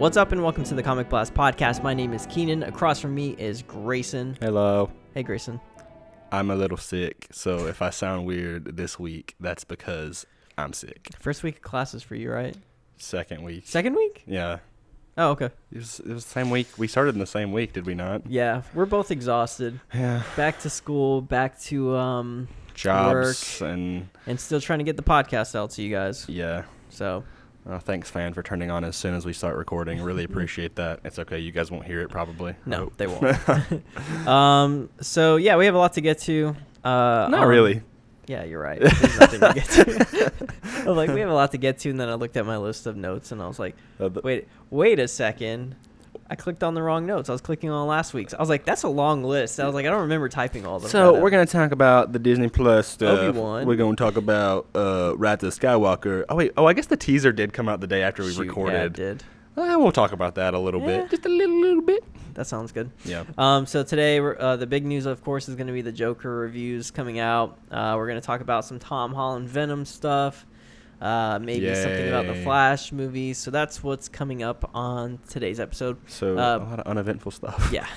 What's up and welcome to the Comic Blast Podcast. My name is Keenan. Across from me is Grayson. Hello. Hey, Grayson. I'm a little sick, so if I sound weird this week, that's because I'm sick. First week of classes for you, right? Second week. Second week? Yeah. Oh, okay. It was the same week. We started in the same week, did we not? Yeah, we're both exhausted. Yeah. Back to school, back to jobs work, and still trying to get the podcast out to you guys. yeah. So, Thanks, fan, for turning on as soon as we start recording. Really appreciate that. It's okay. You guys won't hear it probably. no, they won't. So yeah, we have a lot to get to. Not really. Yeah, you're right. There's nothing to get to. I was like, we have a lot to get to, and then I looked at my list of notes, and I was like, wait a second. I clicked on the wrong notes. I was clicking on last week's. I was like, that's a long list. I was like, I don't remember typing all of them. So we're going to talk about the Disney Plus stuff. Obi-Wan. We're going to talk about Rise of Skywalker. Oh, I guess the teaser did come out the day after we recorded. Yeah, it did. We'll talk about that a little bit. Just a little bit. That sounds good. Yeah. So today, the big news, of course, is going to be the Joker reviews coming out. We're going to talk about some Tom Holland Venom stuff. Maybe something about the Flash movies. So that's what's coming up on today's episode. So a lot of uneventful stuff. Yeah.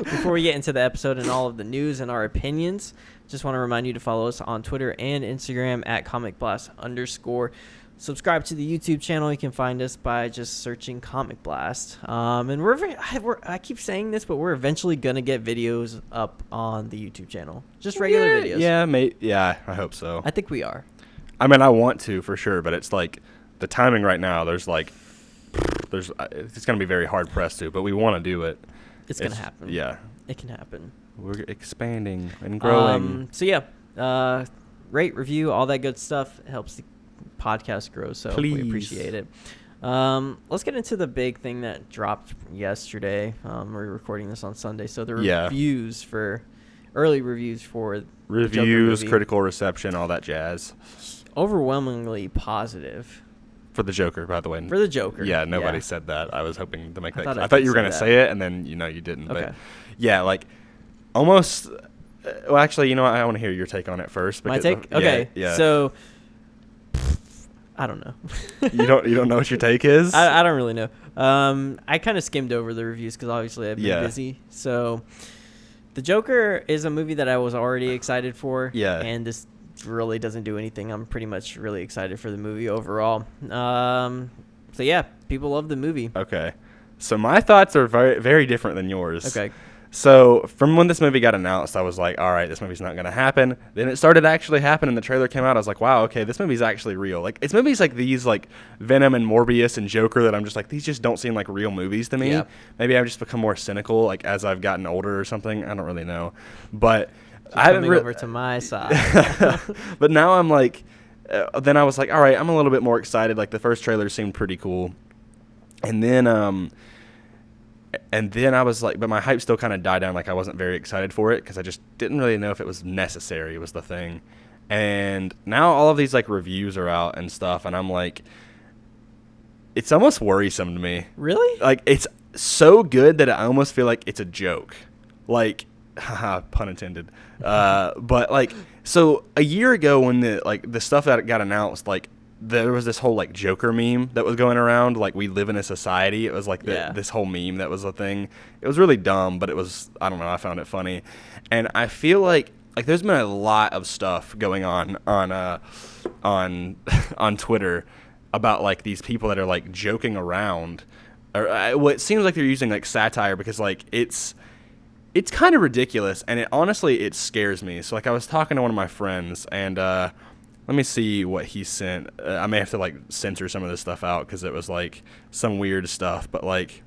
Before we get into the episode and all of the news and our opinions, just want to remind you to follow us on Twitter and Instagram at comicblast_. Subscribe to the YouTube channel. You can find us by just searching Comic Blast. And I keep saying this, but we're eventually going to get videos up on the YouTube channel. Just regular videos. Yeah, I hope so. I think we are. I mean, I want to for sure, but it's like the timing right now. It's going to be very hard pressed to, but we want to do it. It's going to happen. Yeah. It can happen. We're expanding and growing. Rate, review, all that good stuff. It helps the podcast grow, so Please. We appreciate it. Let's get into the big thing that dropped yesterday. We're recording this on Sunday, so the early reviews for the Joker movie. Critical reception, all that jazz. Overwhelmingly positive. For the Joker, by the way. For the Joker. Yeah, nobody said that. I was hoping to make that. I I thought you were going to say it, and then you didn't. Okay. But yeah, like almost. Well, actually, you know what? I want to hear your take on it first. My take? Okay. Yeah. So I don't know. You don't know what your take is? I don't really know. I kind of skimmed over the reviews because obviously I've been busy. So the Joker is a movie that I was already excited for. Yeah. And this really doesn't do anything. I'm pretty much really excited for the movie overall. So yeah, people love the movie. Okay. So my thoughts are very, very different than yours. Okay. So from when this movie got announced, I was like, all right, this movie's not going to happen. Then it started actually happening. The trailer came out. I was like, wow, okay, this movie's actually real. Like, it's movies like these, like Venom and Morbius and Joker, that I'm just like, these just don't seem like real movies to me. Yep. Maybe I've just become more cynical, like as I've gotten older or something. I don't really know. But I haven't over to my side. But now I'm like, then I was like, all right, I'm a little bit more excited. Like the first trailer seemed pretty cool. And then I was like, but my hype still kind of died down. Like I wasn't very excited for it because I just didn't really know if it was necessary was the thing. And now all of these like reviews are out and stuff. And I'm like, it's almost worrisome to me. Really? Like it's so good that I almost feel like it's a joke. Like, haha, pun intended. But like, so a year ago when the stuff that got announced, like, there was this whole like Joker meme that was going around, like we live in a society. It was like this whole meme that was a thing. It was really dumb, but it was, I don't know, I found it funny. And I feel like there's been a lot of stuff going on Twitter about like these people that are like joking around, or it seems like they're using like satire because like it's kind of ridiculous, and it scares me. So like I was talking to one of my friends, and let me see what he sent. I may have to like censor some of this stuff out because it was like some weird stuff. But like,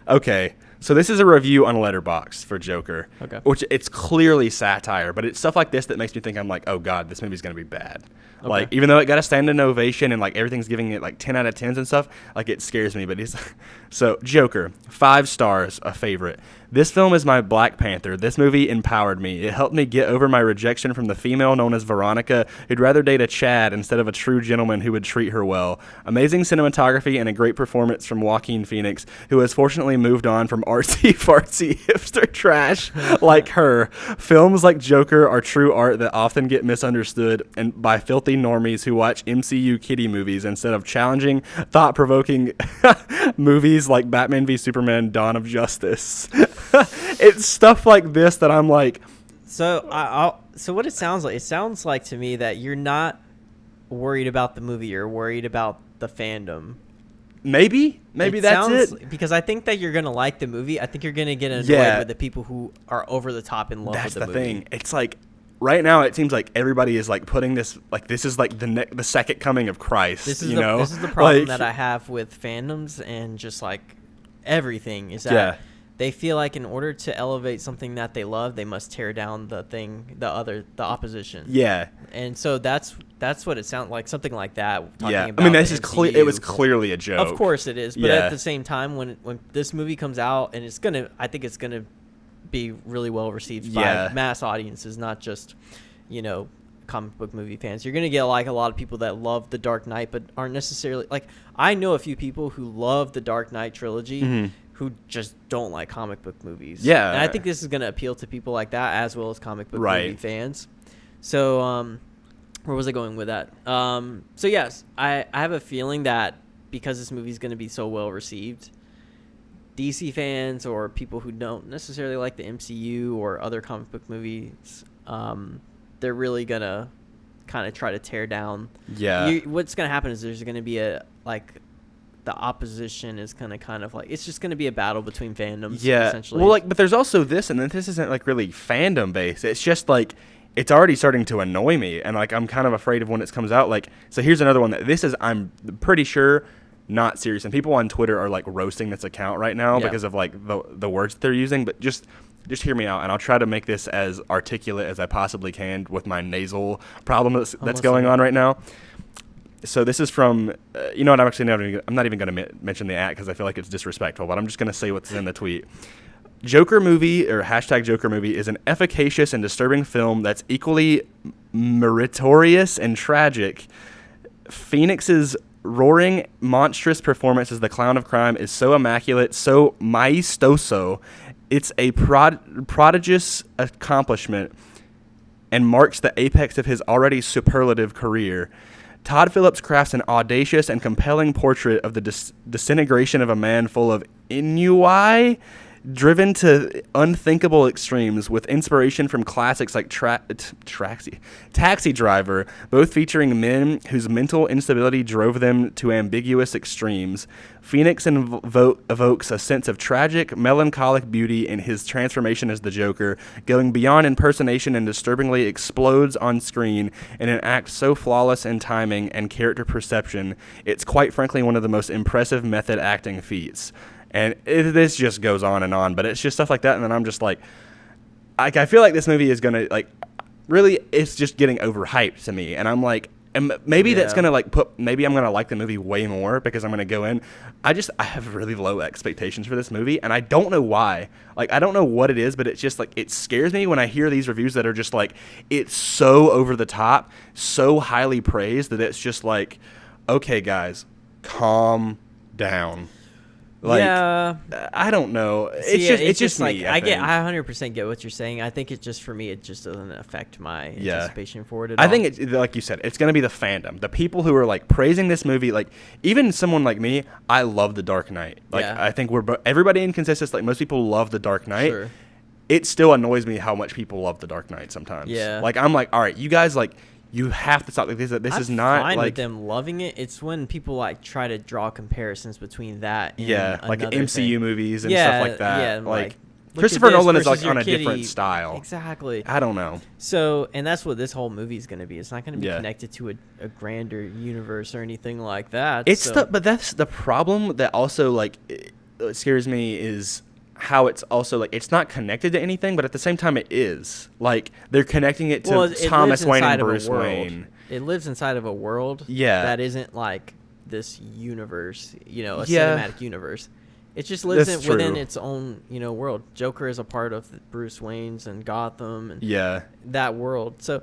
okay. So this is a review on Letterboxd for Joker, which it's clearly satire, but it's stuff like this that makes me think I'm like, oh God, this movie's gonna be bad. Okay. Like even though it got a standing ovation and like everything's giving it like 10 out of 10s and stuff, like it scares me. But so Joker, 5 stars, a favorite. This film is my Black Panther. This movie empowered me. It helped me get over my rejection from the female known as Veronica, who'd rather date a Chad instead of a true gentleman who would treat her well. Amazing cinematography and a great performance from Joaquin Phoenix, who has fortunately moved on from artsy fartsy hipster trash like her. Films like Joker are true art that often get misunderstood and by filthy normies who watch MCU kiddie movies instead of challenging, thought-provoking movies like Batman v Superman: Dawn of Justice. It's stuff like this that I'm like. So so what it sounds like to me that you're not worried about the movie, you're worried about the fandom. Maybe that's it. Because I think that you're gonna like the movie. I think you're gonna get annoyed with the people who are over the top in love with the movie. That's the thing. It's like right now it seems like everybody is like putting this like this is like the second coming of Christ. This is the problem that I have with fandoms and just like everything is that they feel like in order to elevate something that they love, they must tear down the opposition. Yeah. And so that's what it sounds like, something like that. I mean, this is clear. It was clearly a joke. Of course it is, but at the same time, when this movie comes out, and I think it's gonna be really well received by mass audiences, not just, comic book movie fans. You're gonna get like a lot of people that love the Dark Knight, but aren't necessarily like. I know a few people who love the Dark Knight trilogy. Mm-hmm. Who just don't like comic book movies. Yeah. And I think this is going to appeal to people like that as well as comic book movie fans. So, where was I going with that? So, yes, I have a feeling that because this movie is going to be so well received, DC fans or people who don't necessarily like the MCU or other comic book movies, they're really going to kind of try to tear down. Yeah. What's going to happen is there's going to be the opposition is going to kind of like, it's just going to be a battle between fandoms. Essentially. Well, but there's also this, and then this isn't like really fandom based. It's just like, it's already starting to annoy me. And like, I'm kind of afraid of when it comes out. Like, so here's another one that I'm pretty sure not serious. And people on Twitter are like roasting this account right now because of like the words that they're using, but just hear me out, and I'll try to make this as articulate as I possibly can with my nasal problem that's going on right now. So this is from, you know what, I'm not even going to mention the @ because I feel like it's disrespectful, but I'm just going to say what's in the tweet. Joker movie, or hashtag Joker movie, is an efficacious and disturbing film that's equally meritorious and tragic. Phoenix's roaring, monstrous performance as the clown of crime is so immaculate, so maestoso. It's a prodigious accomplishment and marks the apex of his already superlative career. Todd Phillips crafts an audacious and compelling portrait of the disintegration of a man full of ennui, driven to unthinkable extremes, with inspiration from classics like Taxi Driver, both featuring men whose mental instability drove them to ambiguous extremes. Phoenix evokes a sense of tragic, melancholic beauty in his transformation as the Joker, going beyond impersonation and disturbingly explodes on screen in an act so flawless in timing and character perception, it's quite frankly one of the most impressive method acting feats. And this just goes on, but it's just stuff like that. And then I'm just like I feel like this movie is going to, like, really, it's just getting overhyped to me. And I'm like, and maybe that's going to, like, maybe I'm going to like the movie way more because I'm going to go in. I have really low expectations for this movie. And I don't know why. Like, I don't know what it is, but it's just, like, it scares me when I hear these reviews that are just, like, it's so over the top, so highly praised that it's just like, okay, guys, calm down. Like, I don't know. It's just like, me. I 100% get what you're saying. I think it just doesn't affect my anticipation for it at all. I think it's like you said, it's going to be the fandom, the people who are like praising this movie. Like, even someone like me, I love The Dark Knight. Like, I think everybody in consensus, like, most people love The Dark Knight. Sure. It still annoys me how much people love The Dark Knight sometimes. Yeah. Like, I'm like, all right, you guys, like, you have to stop like this. This is not fine like with them loving it. It's when people like try to draw comparisons between that and like MCU thing. Movies and stuff like that. Yeah, like Christopher Nolan is like on a different style. Exactly. I don't know. So, and that's what this whole movie is going to be. It's not going to be connected to a grander universe or anything like that. But that's the problem that also like it scares me is how it's also like it's not connected to anything, but at the same time it is. Like, they're connecting it to Thomas Wayne and Bruce Wayne. It lives inside of a world that isn't like this universe, a cinematic universe. It just lives within its own, world. Joker is a part of Bruce Wayne's and Gotham and that world. So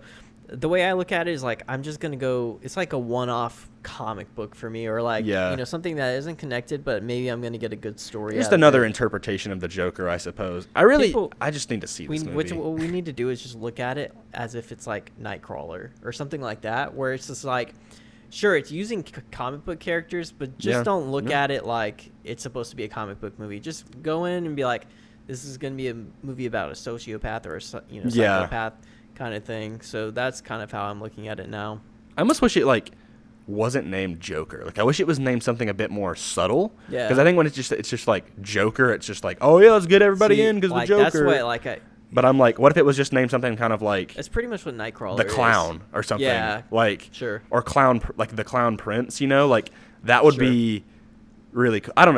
the way I look at it is like I'm just gonna go. It's like a one-off comic book for me, or like something that isn't connected, but maybe I'm gonna get a good story. Just another interpretation of the Joker, I suppose. I just need to see this movie. What we need to do is just look at it as if it's like Nightcrawler or something like that, where it's just like, sure, it's using comic book characters, but just don't look at it like it's supposed to be a comic book movie. Just go in and be like, this is gonna be a movie about a sociopath or a psychopath kind of thing. So that's kind of how I'm looking at it now. I almost wish it like wasn't named Joker. Like I wish it was named something a bit more subtle. Yeah. Because I think when it's just like Joker, it's just like, oh yeah, let's get everybody in because the Joker. That's what But I'm like, what if it was just named something kind of like? It's pretty much what Nightcrawler the clown or something. Yeah. Like sure. Or clown, like the Clown Prince. You know, like that would be really cool. I don't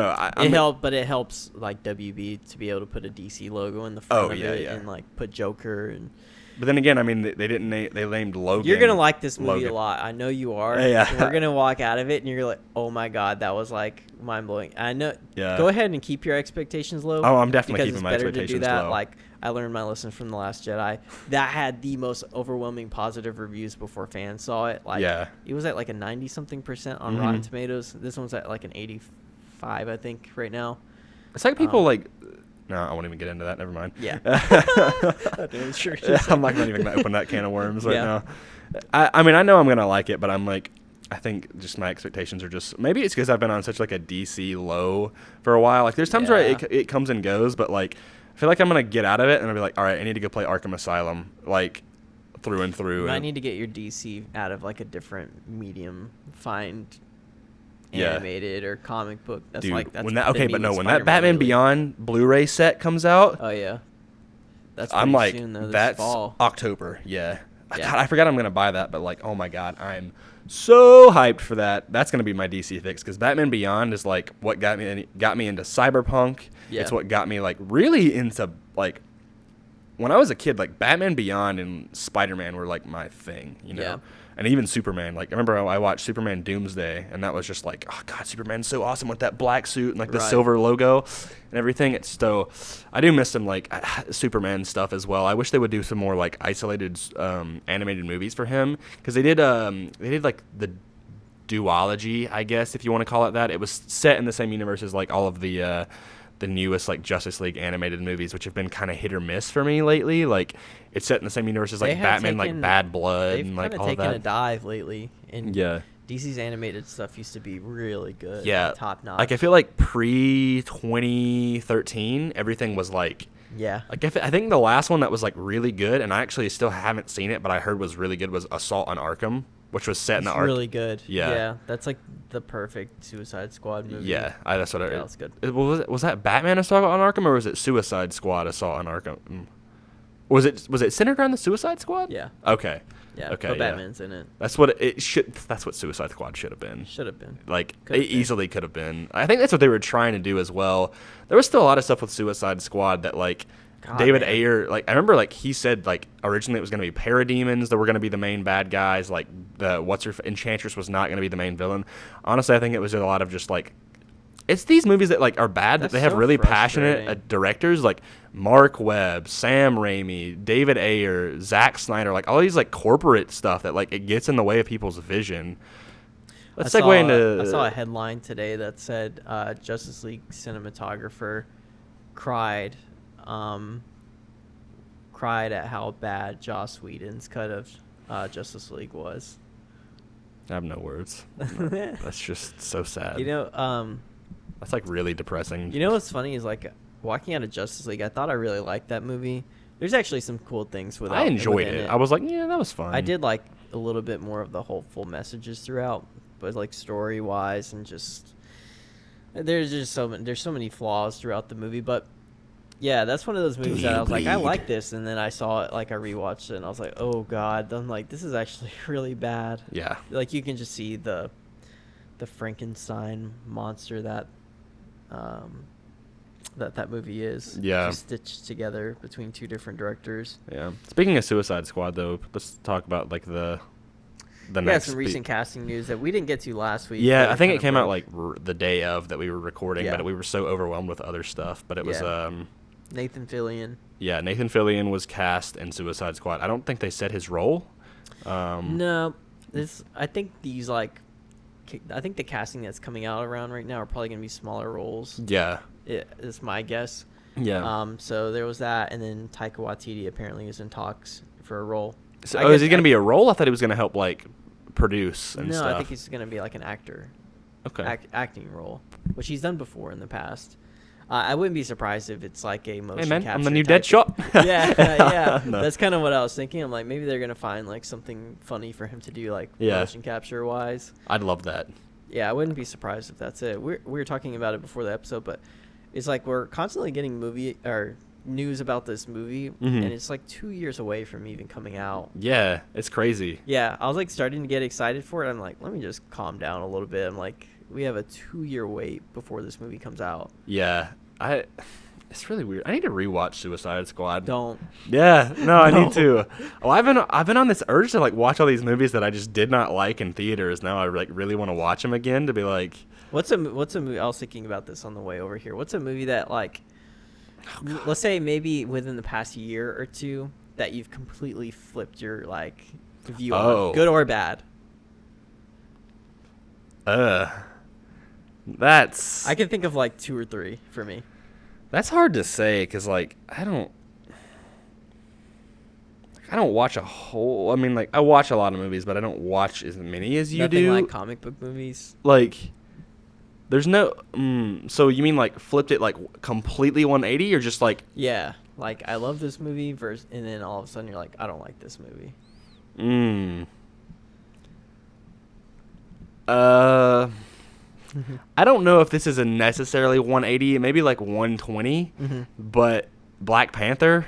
know. But it helps like WB to be able to put a DC logo in the front of it and like put Joker and. But then again, I mean, they didn't. They named Logan. You're gonna like this movie a lot. I know you are. Yeah. We're gonna walk out of it, and you're like, "Oh my god, that was like mind blowing." I know. Yeah. Go ahead and keep your expectations low. Oh, I'm definitely keeping my expectations low. Because it's better to do that. Like I learned my lesson from The Last Jedi. That had the most overwhelming positive reviews before fans saw it. Like, it was at like a 90-something% on Rotten Tomatoes. This one's at like an 85, I think, right now. It's like people like. No, I won't even get into that. Never mind. Yeah. Sure. I'm like not even going to open that can of worms right now. I mean, I know I'm going to like it, but I'm like, I think just my expectations are just, maybe it's because I've been on such like a DC low for a while. Like there's times where it comes and goes, but like, I feel like I'm going to get out of it and I'll be like, all right, I need to go play Arkham Asylum, like through and through. I need to get your DC out of like a different medium, find animated or comic book. That's dude, like that's when that when that Batman Beyond Blu-ray set comes out, that's I'm like soon, though, that's fall. October. God, I forgot I'm gonna buy that, but like, oh my god, I'm so hyped for that. That's gonna be my DC fix because Batman Beyond is like what got me into cyberpunk. It's what got me like really into like when I was a kid. Like Batman Beyond and Spider-Man were like my thing, you know. Yeah. And even Superman, like, I remember I watched Superman Doomsday, and that was just like, oh, God, Superman's so awesome with that black suit and, like, the silver logo and everything. It's so, I do miss some, like, Superman stuff as well. I wish they would do some more, like, isolated animated movies for him, because they did, like, the duology, I guess, if you want to call it that. It was set in the same universe as, like, all of the newest like Justice League animated movies, which have been kind of hit or miss for me lately. Like it's set in the same universe as like Batman, like Bad Blood, and like all that. They've kind of taken a dive lately. And DC's animated stuff used to be really good. Yeah, top notch. Like I feel like pre 2013, everything was like. Yeah. Like I think the last one that was like really good, and I actually still haven't seen it, but I heard was really good, was Assault on Arkham, which was set in the Arkham. Really good. Yeah, that's like the perfect Suicide Squad movie. Yeah, that's what I. Yeah, that's good. Was that Batman Assault on Arkham, or was it Suicide Squad Assault on Arkham? Was it centered around the Suicide Squad? Yeah. Okay. Yeah. Okay. But Batman's in it. That's what it should. That's what Suicide Squad should have been. Should have been. Like it easily could have been. I think that's what they were trying to do as well. There was still a lot of stuff with Suicide Squad that like. David Ayer, like I remember, like he said, like originally it was going to be parademons that were going to be the main bad guys. Like the Enchantress was not going to be the main villain. Honestly, I think it was a lot of just like it's these movies that like are bad that they have really passionate directors like Mark Webb, Sam Raimi, David Ayer, Zack Snyder, like all these like corporate stuff that like it gets in the way of people's vision. Let's segue into. I saw a headline today that said Justice League cinematographer cried at how bad Joss Whedon's cut of Justice League was. I have no words. That's just so sad. You know, that's like really depressing. You know what's funny is like walking out of Justice League, I thought I really liked that movie. There's actually some cool things with it. I enjoyed it. I was like, yeah, that was fun. I did like a little bit more of the hopeful messages throughout, but like story wise and just there's so many flaws throughout the movie, but yeah, that's one of those movies that I was like, I like this, and then I saw it, like I rewatched it, and I was like, oh god, I'm like, this is actually really bad. Yeah, like you can just see the Frankenstein monster that that movie is. Yeah, just stitched together between two different directors. Yeah. Speaking of Suicide Squad, though, let's talk about like the next. Some recent casting news that we didn't get to last week. Yeah, I think it came out like the day of that we were recording, but we were so overwhelmed with other stuff. But it was Nathan Fillion. Yeah, Nathan Fillion was cast in Suicide Squad. I don't think they said his role. No, I think the casting that's coming out around right now are probably going to be smaller roles. Yeah. It's my guess. Yeah. So there was that, and then Taika Waititi apparently is in talks for a role. So, is he going to be a role? I thought he was going to help, like, produce and stuff. No, I think he's going to be, like, an actor. Okay. Acting role, which he's done before in the past. I wouldn't be surprised if it's, like, a motion capture. I'm the new Deadshot. Yeah. No. That's kind of what I was thinking. I'm like, maybe they're going to find, like, something funny for him to do, like, motion capture-wise. I'd love that. Yeah, I wouldn't be surprised if that's it. We were talking about it before the episode, but it's like we're constantly getting news about this movie, and it's like 2 years away from even coming out. Yeah, it's crazy. Yeah, I was like starting to get excited for it. I'm like, let me just calm down a little bit. I'm like, we have a 2-year wait before this movie comes out. Yeah, it's really weird. I need to rewatch Suicide Squad. Don't. Yeah, no, I need to. Oh, I've been on this urge to like watch all these movies that I just did not like in theaters. Now I like really want to watch them again to be like. What's a movie? I was thinking about this on the way over here. What's a movie that like, let's say maybe within the past year or two that you've completely flipped your like view on, good or bad? That's. I can think of like 2 or 3 for me. That's hard to say because like I don't watch a whole. I mean, like I watch a lot of movies, but I don't watch as many as you do. Nothing like comic book movies. Like, there's no. So you mean like flipped it like completely 180, or just like? Yeah, like I love this movie, and then all of a sudden you're like, I don't like this movie. I don't know if this is a necessarily 180, maybe like 120, but Black Panther,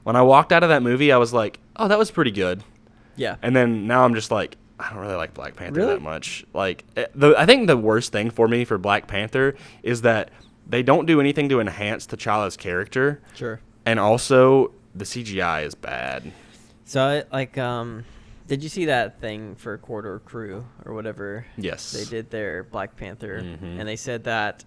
when I walked out of that movie, I was like, oh, that was pretty good. Yeah. And then now I'm just like, I don't really like Black Panther that much. Like, I think the worst thing for me for Black Panther is that they don't do anything to enhance T'Challa's character. Sure. And also, the CGI is bad. So, did you see that thing for Corridor Crew or whatever? Yes. They did their Black Panther, and they said that.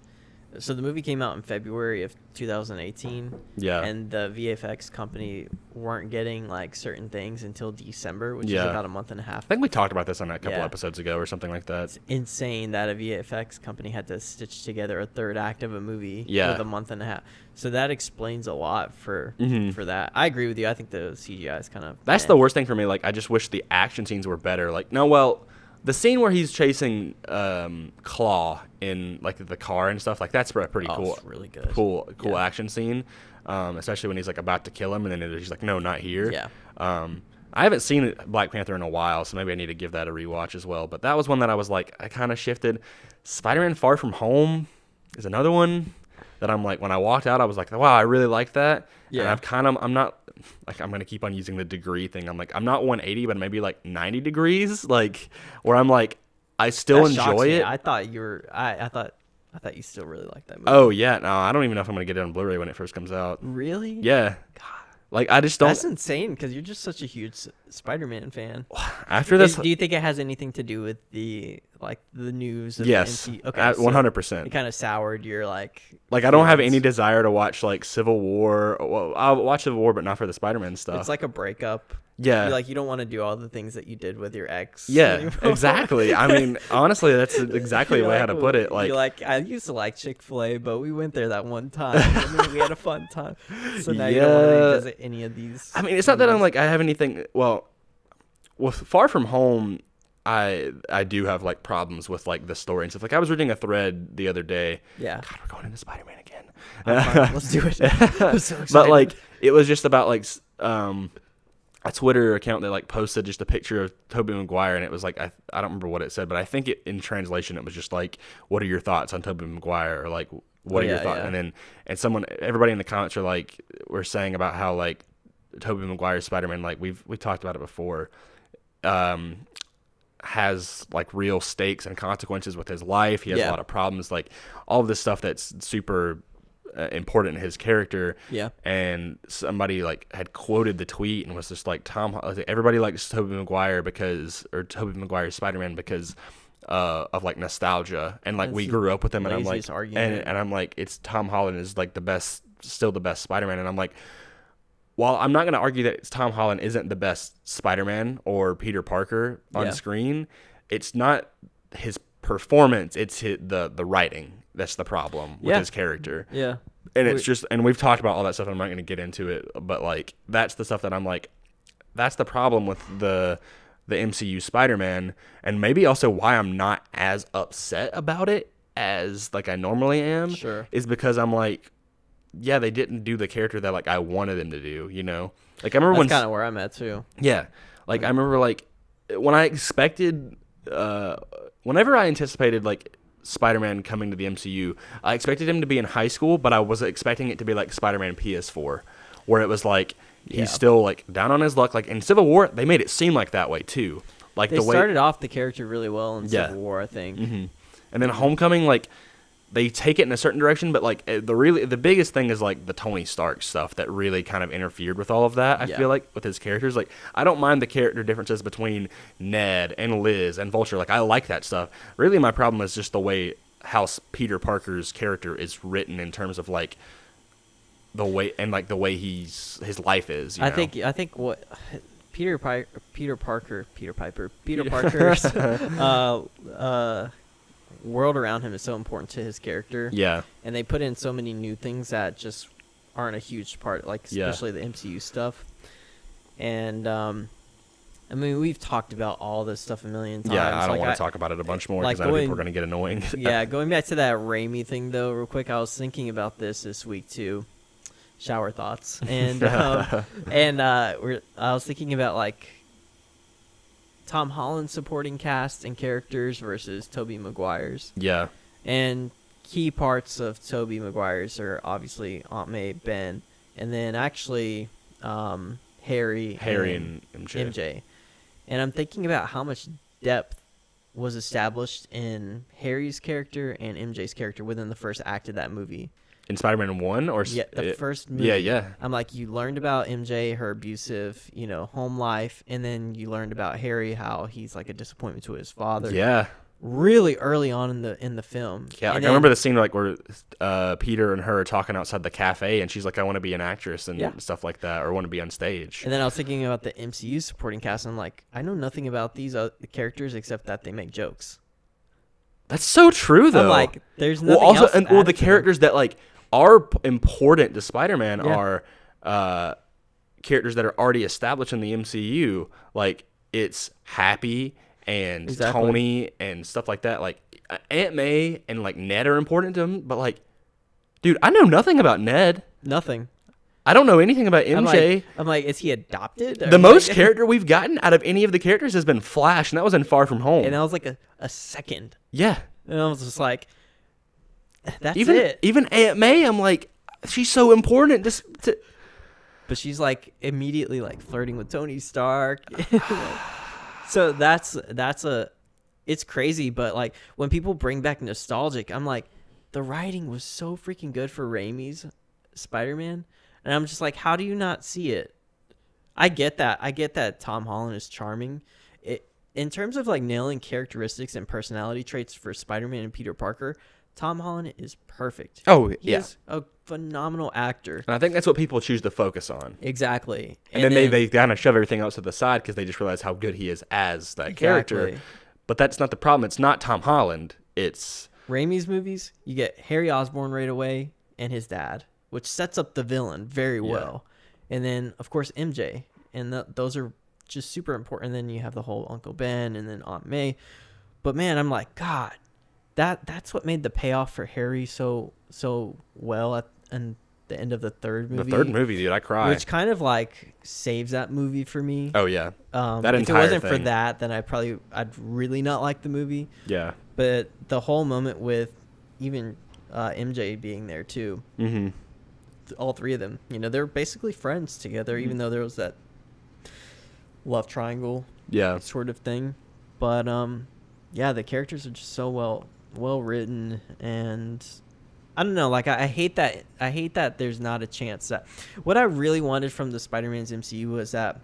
So the movie came out in February of 2018. Yeah. And the VFX company weren't getting like certain things until December, which is about a month and a half. I think we talked about this on a couple episodes ago or something like that. It's insane that a VFX company had to stitch together a third act of a movie with a month and a half. So that explains a lot for that. I agree with you. I think the CGI is kind of... That's the worst thing for me. Like, I just wish the action scenes were better. Like, no, well... The scene where he's chasing Claw in like the car and stuff, like that's pretty cool. It's really good. Cool action scene, especially when he's like about to kill him, and then he's like, "No, not here." Yeah. I haven't seen Black Panther in a while, so maybe I need to give that a rewatch as well. But that was one that I was like, I kind of shifted. Spider-Man: Far From Home is another one that I'm like, when I walked out, I was like, wow, I really liked that. Yeah. And I'm not. Like, I'm going to keep on using the degree thing. I'm like, I'm not 180, but maybe like 90 degrees. Like, where I'm like, I still enjoy it. I thought you were, I thought you still really liked that movie. Oh, yeah. No, I don't even know if I'm going to get it on Blu-ray when it first comes out. Really? Yeah. God. Like, I just don't. That's insane because you're just such a huge Spider-Man fan. After this. Do you think it has anything to do with the news? Yes. Okay. 100%. It kind of soured your like. Like, I don't have any desire to watch like Civil War. Well, I'll watch Civil War, but not for the Spider-Man stuff. It's like a breakup. Yeah. You don't want to do all the things that you did with your ex. Yeah, anymore. exactly. I mean, honestly, that's exactly the way how to put it. Like, you're like, I used to like Chick-fil-A, but we went there that one time and we had a fun time. So now you don't want to revisit any of these. I mean, it's not that I'm like, I have anything. Well, with Far From Home, I do have like problems with like the story and stuff. Like, I was reading a thread the other day. Yeah. God, we're going into Spider-Man again. Let's do it. I'm so excited. But like, it was just about like a Twitter account that like posted just a picture of Tobey Maguire, and it was like, I don't remember what it said, but I think in translation it was just like, what are your thoughts on Tobey Maguire, or like, what are your thoughts? Yeah. And everybody in the comments are like, we're saying about how like Tobey Maguire's Spider-Man, like we've talked about it before, has like real stakes and consequences with his life. He has a lot of problems, like all of this stuff that's super important in his character. Yeah. And somebody like had quoted the tweet and was just like, everybody likes Tobey Maguire Tobey Maguire's Spider-Man because of like nostalgia, and like we grew up with him, and I'm like, and I'm like, it's Tom Holland is like still the best Spider-Man, and I'm like, while I'm not going to argue that Tom Holland isn't the best Spider-Man or Peter Parker on screen, it's not his performance, it's the writing that's the problem with his character. Yeah. And it's just, and we've talked about all that stuff, I'm not going to get into it, but like that's the stuff that I'm like, that's the problem with the MCU Spider-Man, and maybe also why I'm not as upset about it as like I normally am. Sure. Is because I'm like, yeah, they didn't do the character that like I wanted them to do, you know? Like I remember that's kind of where I'm at too. Yeah. Like I remember like when I expected whenever I anticipated like Spider-Man coming to the MCU, I expected him to be in high school, but I was expecting it to be like Spider-Man PS4, where it was like he's still like down on his luck. Like in Civil War, they made it seem like that way too. Like they started off the character really well in Civil War, I think. Mm-hmm. And then Homecoming, like they take it in a certain direction, but like the biggest thing is like the Tony Stark stuff that really kind of interfered with all of that. I feel like with his characters, like I don't mind the character differences between Ned and Liz and Vulture. Like I like that stuff. Really, my problem is just the way how Peter Parker's character is written in terms of like the way and like the way his life is. You know? I think what Peter Parker's world around him is so important to his character. Yeah. And they put in so many new things that just aren't a huge part, like especially the MCU stuff. And I mean, we've talked about all this stuff a million times. Yeah, I don't want to talk about it a bunch more because I know people are going to get annoying. Yeah, going back to that Raimi thing though, real quick, I was thinking about this week too. Shower thoughts, and I was thinking about like Tom Holland supporting cast and characters versus Tobey Maguire's. Yeah. And key parts of Tobey Maguire's are obviously Aunt May, Ben, and then actually Harry and MJ. And I'm thinking about how much depth was established in Harry's character and MJ's character within the first act of that movie. In Spider-Man 1 or the first movie. Yeah. I'm like, you learned about MJ, her abusive, home life, and then you learned about Harry, how he's like a disappointment to his father. Yeah. Really early on in the film. Yeah, like I remember the scene like where Peter and her are talking outside the cafe, and she's like, "I want to be an actress and stuff like that, or want to be on stage." And then I was thinking about the MCU supporting cast, and I'm like, I know nothing about these characters except that they make jokes. That's so true, though. I'm like, there's nothing else. And the characters that like are important to Spider-Man are characters that are already established in the MCU. Like it's Happy and Tony and stuff like that. Like Aunt May and like Ned are important to him, but like, dude, I know nothing about Ned. Nothing. I don't know anything about MJ. I'm like, is he adopted? The most character we've gotten out of any of the characters has been Flash, and that was in Far From Home. And that was like a second. Yeah. And I was just like, that's it. Even Aunt May, I'm like, she's so important. But she's like immediately like flirting with Tony Stark. So it's crazy. But like when people bring back nostalgic, I'm like, the writing was so freaking good for Raimi's Spider-Man. And I'm just like, how do you not see it? I get that Tom Holland is charming. In terms of like nailing characteristics and personality traits for Spider-Man and Peter Parker, Tom Holland is perfect. Oh, He is a phenomenal actor. And I think that's what people choose to focus on. Exactly. And then they kind of shove everything else to the side because they just realize how good he is as that character. But that's not the problem. It's not Tom Holland. It's Raimi's movies. You get Harry Osborn right away and his dad, which sets up the villain very well. And then, of course, MJ. And those are just super important. And then you have the whole Uncle Ben and then Aunt May. But, man, I'm like, God. That's what made the payoff for Harry so well at the end of the third movie. The third movie, dude, I cried. Which kind of like saves that movie for me. Oh yeah, that if it wasn't for that, then I'd really not like the movie. Yeah. But the whole moment with even MJ being there too. Mm-hmm. All three of them, they're basically friends together, even though there was that love triangle, sort of thing. But the characters are just so well written, and I don't know, like I hate that there's not a chance that what I really wanted from the Spider-Man's MCU was that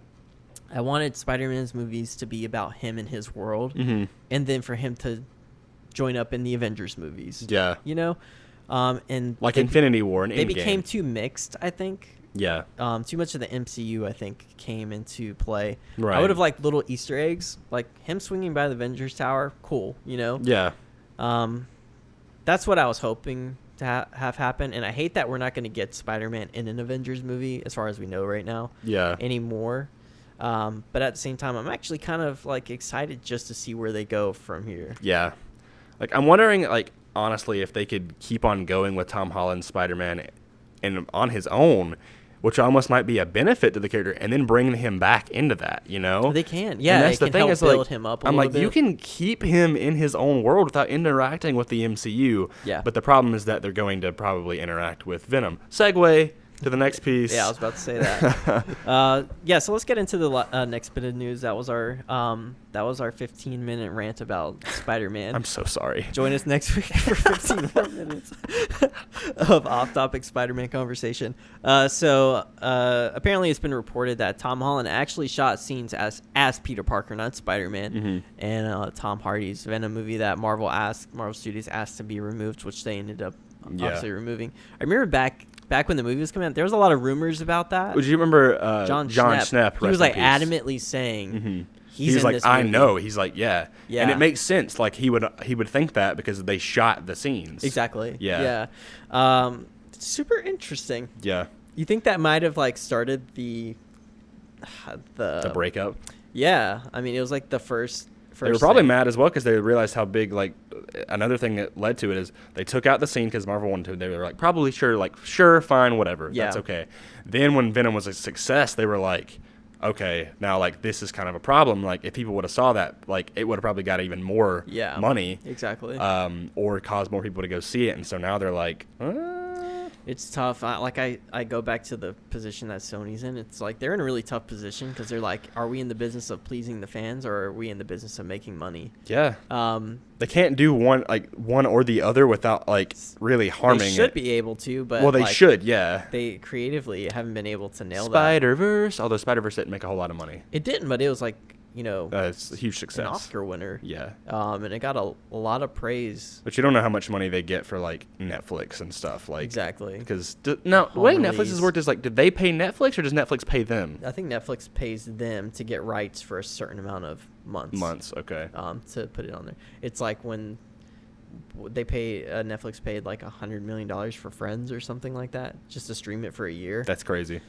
I wanted Spider-Man's movies to be about him and his world, and then for him to join up in the Avengers movies. Yeah. And like Infinity War and Endgame. They became too mixed, I think. Yeah. Too much of the MCU, I think, came into play. Right. I would have liked little Easter eggs, like him swinging by the Avengers Tower. Cool, you know? Yeah. That's what I was hoping to have happen, and I hate that we're not going to get Spider-Man in an Avengers movie, as far as we know right now. Yeah. Anymore. But at the same time, I'm actually kind of like excited just to see where they go from here. Yeah. Like, I'm wondering, like, honestly, if they could keep on going with Tom Holland's Spider-Man and on his own, which almost might be a benefit to the character, and then bring him back into that, you know? They can, yeah. And that's the thing help is, build like, him up. I'm like, you can keep him in his own world without interacting with the MCU. Yeah. But the problem is that they're going to probably interact with Venom. Segue to the next piece. Yeah, I was about to say that. Yeah, so let's get into the next bit of news. That was our 15-minute rant about Spider-Man. I'm so sorry. Join us next week for 15 more minutes of off-topic Spider-Man conversation. So apparently it's been reported that Tom Holland actually shot scenes as Peter Parker, not Spider-Man, and Tom Hardy's Venom movie that Marvel Studios asked to be removed, which they ended up obviously removing. I remember back when the movie was coming out, there was a lot of rumors about that. Would you remember John Schnepp? He was like adamantly saying he's in like, this I movie. know. He's like, yeah, and it makes sense. Like he would think that because they shot the scenes. Exactly. Yeah. Super interesting. Yeah. You think that might have like started the breakup? Yeah, I mean it was like the first. They were probably mad as well because they realized how big, like, another thing that led to it is they took out the scene because Marvel wanted to. They were like, probably sure, fine, whatever. Yeah. That's okay. Then when Venom was a success, they were like, okay, now, like, this is kind of a problem. Like, if people would have saw that, like, it would have probably got even more money. Exactly. Or caused more people to go see it. And so now they're like, It's tough. I go back to the position that Sony's in. It's like they're in a really tough position because they're like, are we in the business of pleasing the fans or are we in the business of making money? Yeah. They can't do one or the other without like really harming it. They should be able to, but well, they should. Yeah. They creatively haven't been able to nail that. Spider-Verse, although Spider-Verse didn't make a whole lot of money. It didn't, but it was like, you know, it's a huge success. An Oscar winner. Yeah. And it got a lot of praise. But you don't know how much money they get for like Netflix and stuff. Like exactly. Because the way Netflix has worked is like, did they pay Netflix or does Netflix pay them? I think Netflix pays them to get rights for a certain amount of months. Okay. To put it on there. It's like when they pay Netflix paid like $100 million for Friends or something like that just to stream it for a year. That's crazy.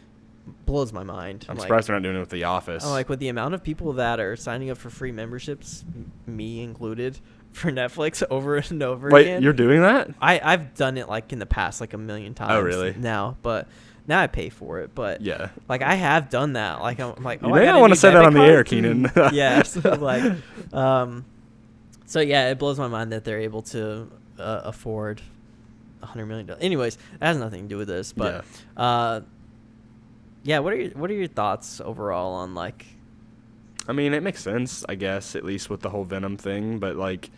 Blows my mind. I'm surprised they're not doing it with The Office. Like with the amount of people that are signing up for free memberships, me included, for Netflix over and over again. Wait, you're doing that? I've done it like in the past like a million times. Oh, really? Now, but now I pay for it. But yeah, like I have done that. Like I'm like, you may not want to say that on the air, Keenan. Yeah. So like, so yeah, it blows my mind that they're able to afford $100 million. Anyways, that has nothing to do with this, but yeah, what are your thoughts overall on like? I mean, it makes sense, I guess, at least with the whole Venom thing. But like,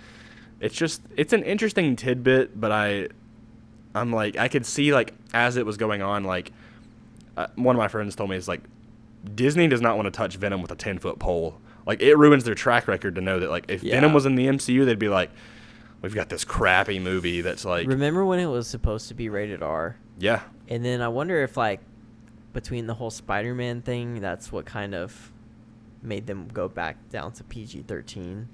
it's an interesting tidbit. But I'm like, I could see like as it was going on, like one of my friends told me it's like Disney does not want to touch Venom with a 10-foot pole. Like it ruins their track record to know that like if Venom was in the MCU, they'd be like, we've got this crappy movie that's like. Remember when it was supposed to be rated R? Yeah. And then I wonder if like, between the whole Spider-Man thing, that's what kind of made them go back down to PG-13,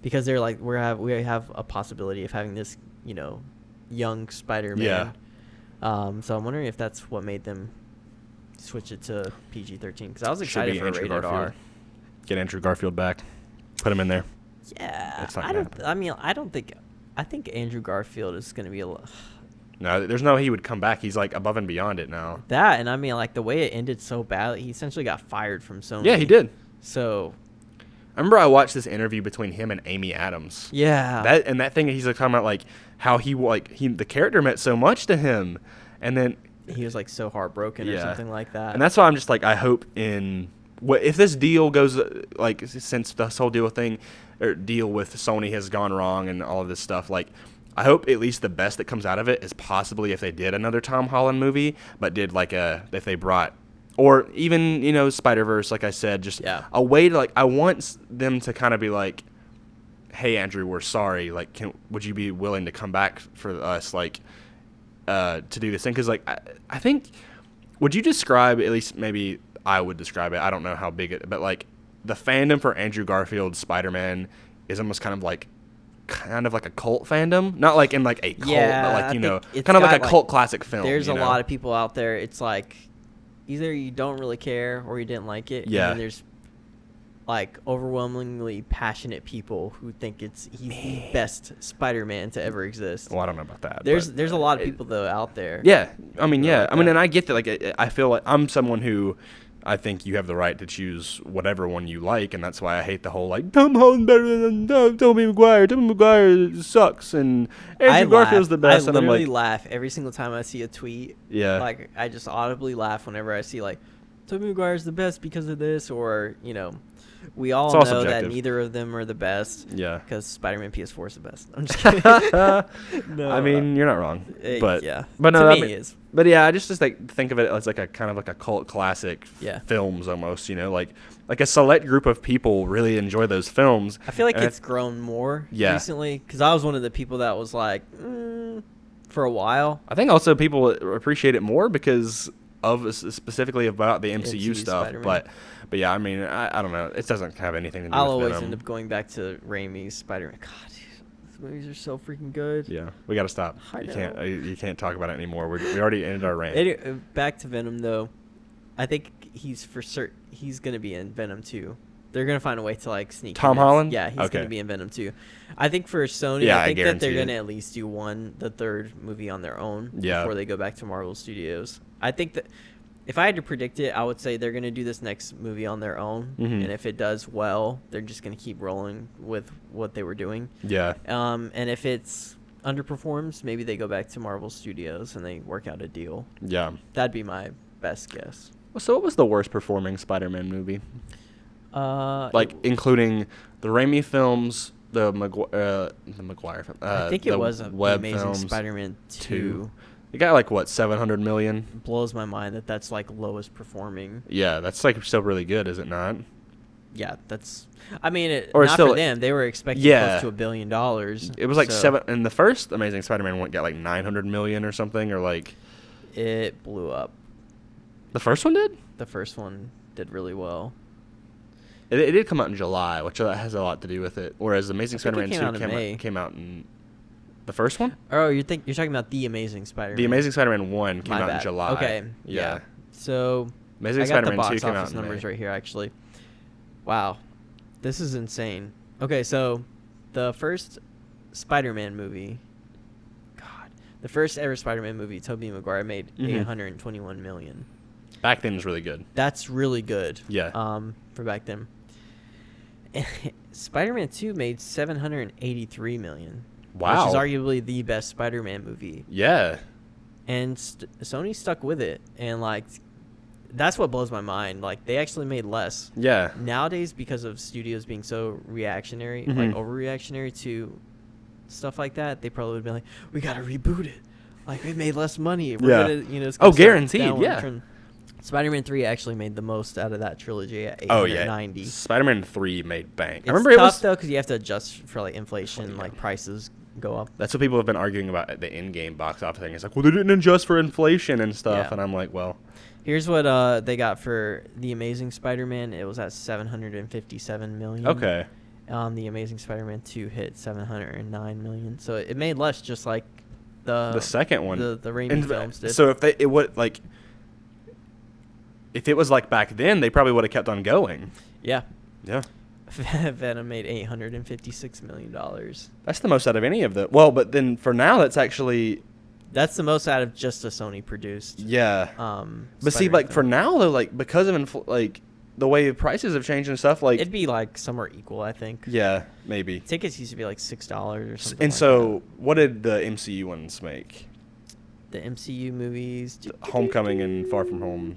because they're like we have a possibility of having this, you know, young Spider-Man. Yeah. So I'm wondering if that's what made them switch it to PG-13, because I was excited for rated R. Get Andrew Garfield back, put him in there. Yeah. I think Andrew Garfield is going to be No, there's no he would come back. He's like above and beyond it now. That, and I mean, like the way it ended so badly, he essentially got fired from Sony. Yeah, he did. So, I remember I watched this interview between him and Amy Adams. Yeah. That thing he's like talking about like how the character meant so much to him, and then he was like so heartbroken or something like that. And that's why I'm just like, I hope if this deal goes like, since this whole deal with Sony has gone wrong and all of this stuff, like I hope at least the best that comes out of it is possibly if they did another Tom Holland movie, but did like if they brought, or even, you know, Spider-Verse, like I said, just a way to like, I want them to kind of be like, hey Andrew, we're sorry, like would you be willing to come back for us, like to do this thing? Because like I think Would you describe, at least maybe I would describe it, I don't know how big it, but like the fandom for Andrew Garfield's Spider-Man is almost kind of like a cult fandom, not like in like a cult, but like, you know, kind of like a cult classic film. There's a lot of people out there. It's like either you don't really care or you didn't like it. Yeah. And then there's like overwhelmingly passionate people who think he's the best Spider-Man to ever exist. Well, I don't know about that. There's a lot of people though out there. Yeah. I mean, yeah. I mean, and I get that. Like, I feel like I'm someone who, I think you have the right to choose whatever one you like, and that's why I hate the whole like Tom Holland better than Tobey Maguire. Tobey Maguire sucks, and Andrew Garfield's the best. I literally and I'm like, laugh every single time I see a tweet. Yeah. Like I just audibly laugh whenever I see like Tobey Maguire's the best because of this, or you know, we all know subjective. That neither of them are the best. Yeah. Because Spider-Man PS4 is the best. I'm just kidding. No, I mean, you're not wrong. But yeah. But no, to me it is. But yeah, I just like think of it as like a kind of like a cult classic films almost, you know, like a select group of people really enjoy those films. I feel like it's grown more recently because I was one of the people that was like for a while. I think also people appreciate it more because of specifically about the MCU stuff. Spider-Man. But yeah, I mean, I don't know. It doesn't have anything to do with I'll always Venom. End up going back to Raimi's Spider-Man. God, movies are so freaking good. Yeah, we got to stop. You can't talk about it anymore. We already ended our rant. Anyway, back to Venom though. I think he's going to be in Venom 2. They're going to find a way to like sneak Tom Holland? Yeah, he's going to be in Venom 2. I think for Sony, I think that they're going to at least do the third movie on their own before they go back to Marvel Studios. I think that if I had to predict it, I would say they're going to do this next movie on their own. Mm-hmm. And if it does well, they're just going to keep rolling with what they were doing. Yeah. And if it's underperforms, maybe they go back to Marvel Studios and they work out a deal. Yeah. That'd be my best guess. So what was the worst performing Spider-Man movie? Including the Raimi films, the Maguire film. I think it was the Amazing Spider-Man 2. It got like what, 700 million? It blows my mind that's like lowest performing. Yeah, that's like still really good, is it not? Yeah, that's. I mean, or not still, for them. They were expecting close to $1 billion. It was like 7, and the first Amazing Spider-Man one got like 900 million or something, or like. It blew up. The first one did? The first one did really well. It did come out in July, which has a lot to do with it. Whereas Amazing Spider-Man 2 came out in the first one? Oh, you're talking about The Amazing Spider-Man. The Amazing Spider-Man 1 came out in July. Okay. Yeah. So Amazing Spider-Man 2 came out in box office numbers right here actually. Wow. This is insane. Okay, so the first Spider-Man movie, the first ever Spider-Man movie, Tobey Maguire made $821 million. Back then was really good. That's really good. Yeah. For back then. Spider-Man 2 made $783 million. Wow. Which is arguably the best Spider-Man movie. Yeah. And Sony stuck with it. And, like, that's what blows my mind. Like, they actually made less. Yeah. Nowadays, because of studios being so reactionary, like, overreactionary to stuff like that, they probably would be like, we got to reboot it. Like, we made less money. We're gonna, it's gonna guaranteed, yeah. Spider-Man 3 actually made the most out of that trilogy at 890. Spider-Man 3 made bank. I remember tough, though, because you have to adjust for, like, inflation, like, prices go up. That's what people have been arguing about at the in-game box office thing. It's like, well, they didn't adjust for inflation and stuff. Yeah. And I'm like, well. Here's what they got for The Amazing Spider-Man. It was at $757 million. Okay. The Amazing Spider-Man 2 hit $709 million. So it made less, just like the second one. The Raimi films did. So if it would, like... If it was like back then, they probably would have kept on going. Yeah. Yeah. Venom made $856 million. That's the most out of any of the... Well, but then for now, that's actually... That's the most out of just a Sony produced. Yeah. But see, like, for now, though, like, because of, the way prices have changed and stuff, like... It'd be, like, somewhere equal, I think. Yeah, maybe. Tickets used to be, like, $6 or something. And so, what did the MCU ones make? The MCU movies... Homecoming and Far From Home.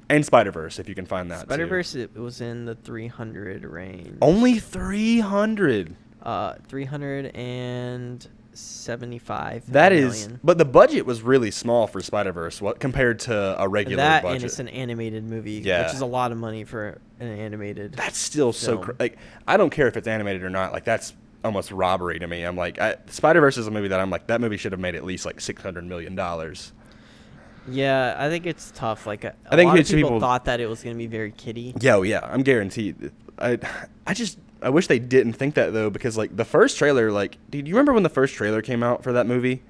And Spider-Verse, if you can find that. Spider-Verse, it was in the 300 range. Only 300? 375 That million. Is... But the budget was really small for Spider-Verse compared to a regular budget. And it's an animated movie, which is a lot of money for an animated That's still film. So... I don't care if it's animated or not. Like, that's almost robbery to me. I'm like... Spider-Verse is a movie that I'm like, that movie should have made at least, like, $600 million. Yeah, I think it's tough. Like, a I think lot of people thought that it was going to be very kiddie. Yeah, I'm guaranteed. I wish they didn't think that, though, because, like, the first trailer, like, dude, you remember when the first trailer came out for that movie?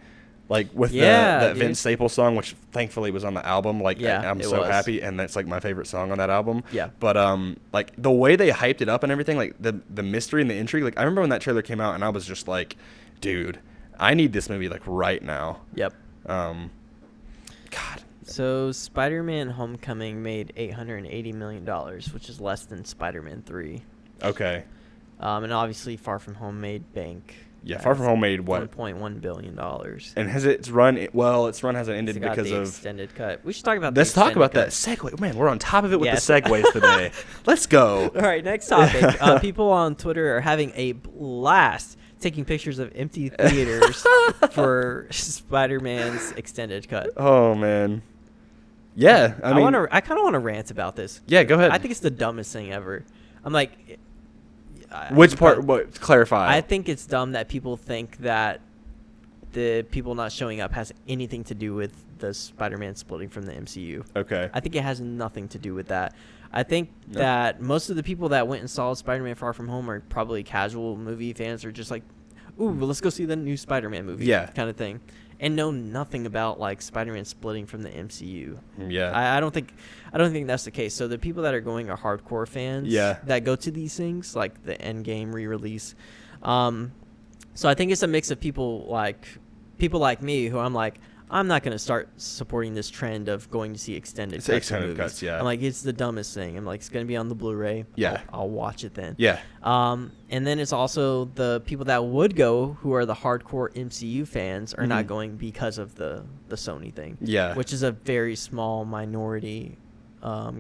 Like, with that Vince Staples song, which thankfully was on the album. Like, I'm so happy, and that's, like, my favorite song on that album. Yeah. But, like, the way they hyped it up and everything, like, the mystery and the intrigue, like, I remember when that trailer came out, and I was just like, dude, I need this movie, like, right now. Yep. God. So, Spider-Man Homecoming made $880 million, which is less than Spider-Man 3. Okay. And obviously, Far From Home made bank. Yeah, Far From Home made what? $1.1 billion. And has its run? Well, its run hasn't ended because of extended cut. We should talk about. Let's talk about that segue. Man, we're on top of it with the segues today. Let's go. All right, next topic. People on Twitter are having a blast taking pictures of empty theaters for Spider-Man's extended cut. Oh man. Yeah, I mean, I kind of want to rant about this. Yeah, go ahead. I think it's the dumbest thing ever. I'm like. Which part? What? Clarify. I think it's dumb that people think that the people not showing up has anything to do with the Spider-Man splitting from the MCU. Okay. I think it has nothing to do with that. I think that most of the people that went and saw Spider-Man Far From Home are probably casual movie fans or just like, ooh, let's go see the new Spider-Man movie. Yeah. Kind of thing. And know nothing about like Spider-Man splitting from the MCU. Yeah. I don't think that's the case. So the people that are going are hardcore fans that go to these things, like the Endgame re-release. So I think it's a mix of people like me who I'm like, I'm not going to start supporting this trend of going to see extended cuts. Yeah. I'm like, it's the dumbest thing. I'm like, it's going to be on the Blu-ray. Yeah. I'll watch it then. Yeah. And then it's also the people that would go who are the hardcore MCU fans are not going because of the Sony thing. Yeah. Which is a very small minority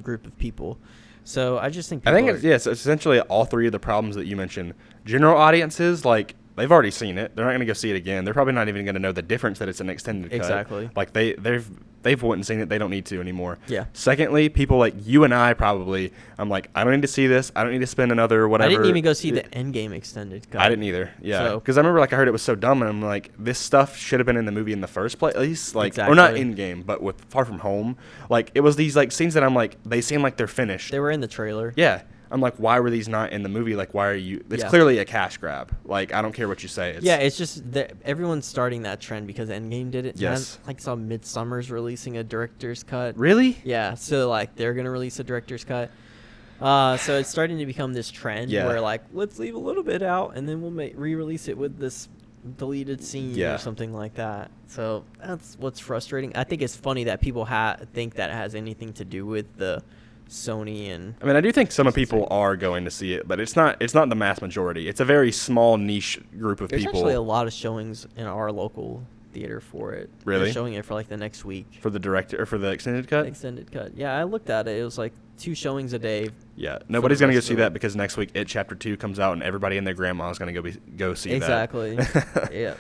group of people. So I just think it's essentially all three of the problems that you mentioned. General audiences, like, they've already seen it. They're not going to go see it again. They're probably not even going to know the difference that it's an extended cut. Exactly. Like they've went and seen it. They don't need to anymore. Yeah. Secondly, people like you and I probably, I'm like, I don't need to see this. I don't need to spend another whatever. I didn't even go see the Endgame extended cut. I didn't either. Yeah. Because I remember I heard it was so dumb, and I'm like, this stuff should have been in the movie in the first place, at least. Like, exactly. Or not Endgame, but with Far From Home. Like, it was these like scenes that I'm like, they seem like they're finished. They were in the trailer. Yeah. I'm like, why were these not in the movie? Like, why are you? It's clearly a cash grab. Like, I don't care what you say. It's just that everyone's starting that trend because Endgame did it. Yes. I saw Midsummer's releasing a director's cut. Really? Yeah. So, like, they're going to release a director's cut. So it's starting to become this trend where, like, let's leave a little bit out and then we'll re-release it with this deleted scene or something like that. So that's what's frustrating. I think it's funny that people think that it has anything to do with the Sony and I mean, I do think some people are going to see it, but it's not the mass majority. It's a very small niche group of people. There's actually a lot of showings in our local theater for it. Really? They're showing it for like the next week. For the director or for the extended cut? Extended cut. Yeah, I looked at it. It was like 2 showings a day. Yeah. Nobody's going to go see that because next week It Chapter 2 comes out and everybody and their grandma is going to go see exactly. that. Exactly. Yeah.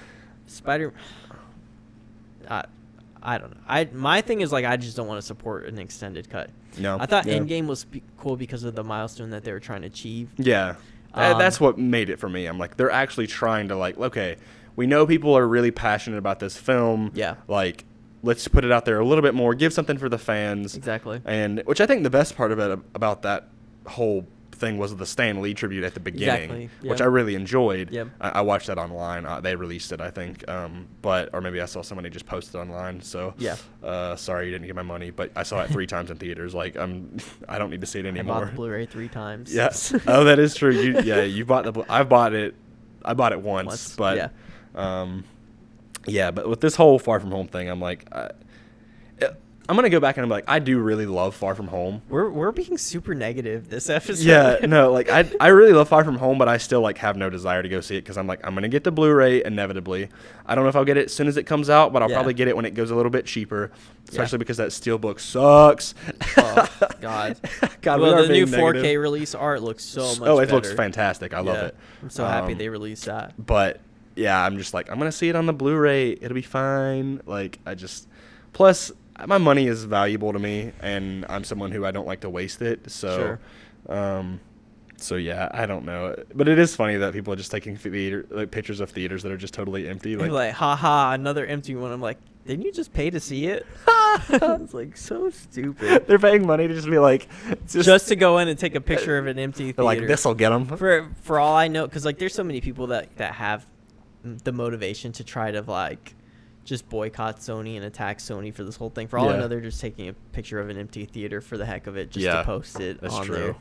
I don't know. My thing is like I just don't want to support an extended cut. No. I thought Endgame was cool because of the milestone that they were trying to achieve. Yeah. That's what made it for me. I'm like, they're actually trying to like, okay, we know people are really passionate about this film. Yeah. Like, let's put it out there a little bit more, give something for the fans. Exactly. And which I think the best part about that whole thing was the Stan Lee tribute at the beginning, which I really enjoyed. Yep. I watched that online. They released it, I think, or maybe I saw somebody just posted online. So sorry you didn't get my money, but I saw it 3 times in theaters. Like I don't need to see it anymore. I bought the Blu-ray 3 times. Yes. Oh, that is true. You bought I bought it once. But but with this whole Far From Home thing, I'm like, I'm gonna go back and I'm like, I do really love Far From Home. We're being super negative this episode. Yeah, no, like I really love Far From Home, but I still like have no desire to go see it because I'm like, I'm gonna get the Blu-ray inevitably. I don't know if I'll get it as soon as it comes out, but I'll probably get it when it goes a little bit cheaper, especially because that steelbook sucks. Oh God. Well, the new 4K release art looks so much better. Oh, it looks fantastic. I love it. I'm so happy they released that. But yeah, I'm just like, I'm gonna see it on the Blu-ray. It'll be fine. Like plus. My money is valuable to me, and I'm someone who I don't like to waste it. So, so yeah, I don't know, but it is funny that people are just taking pictures of theaters that are just totally empty. Like, haha, another empty one. I'm like, didn't you just pay to see it? It's like so stupid. They're paying money to just be like, just to go in and take a picture of an empty theater. Like, this'll get them. For all I know, because like there's so many people that have the motivation to try to like just boycott Sony and attack Sony for this whole thing. For all I know, they're just taking a picture of an empty theater for the heck of it, just to post it on there.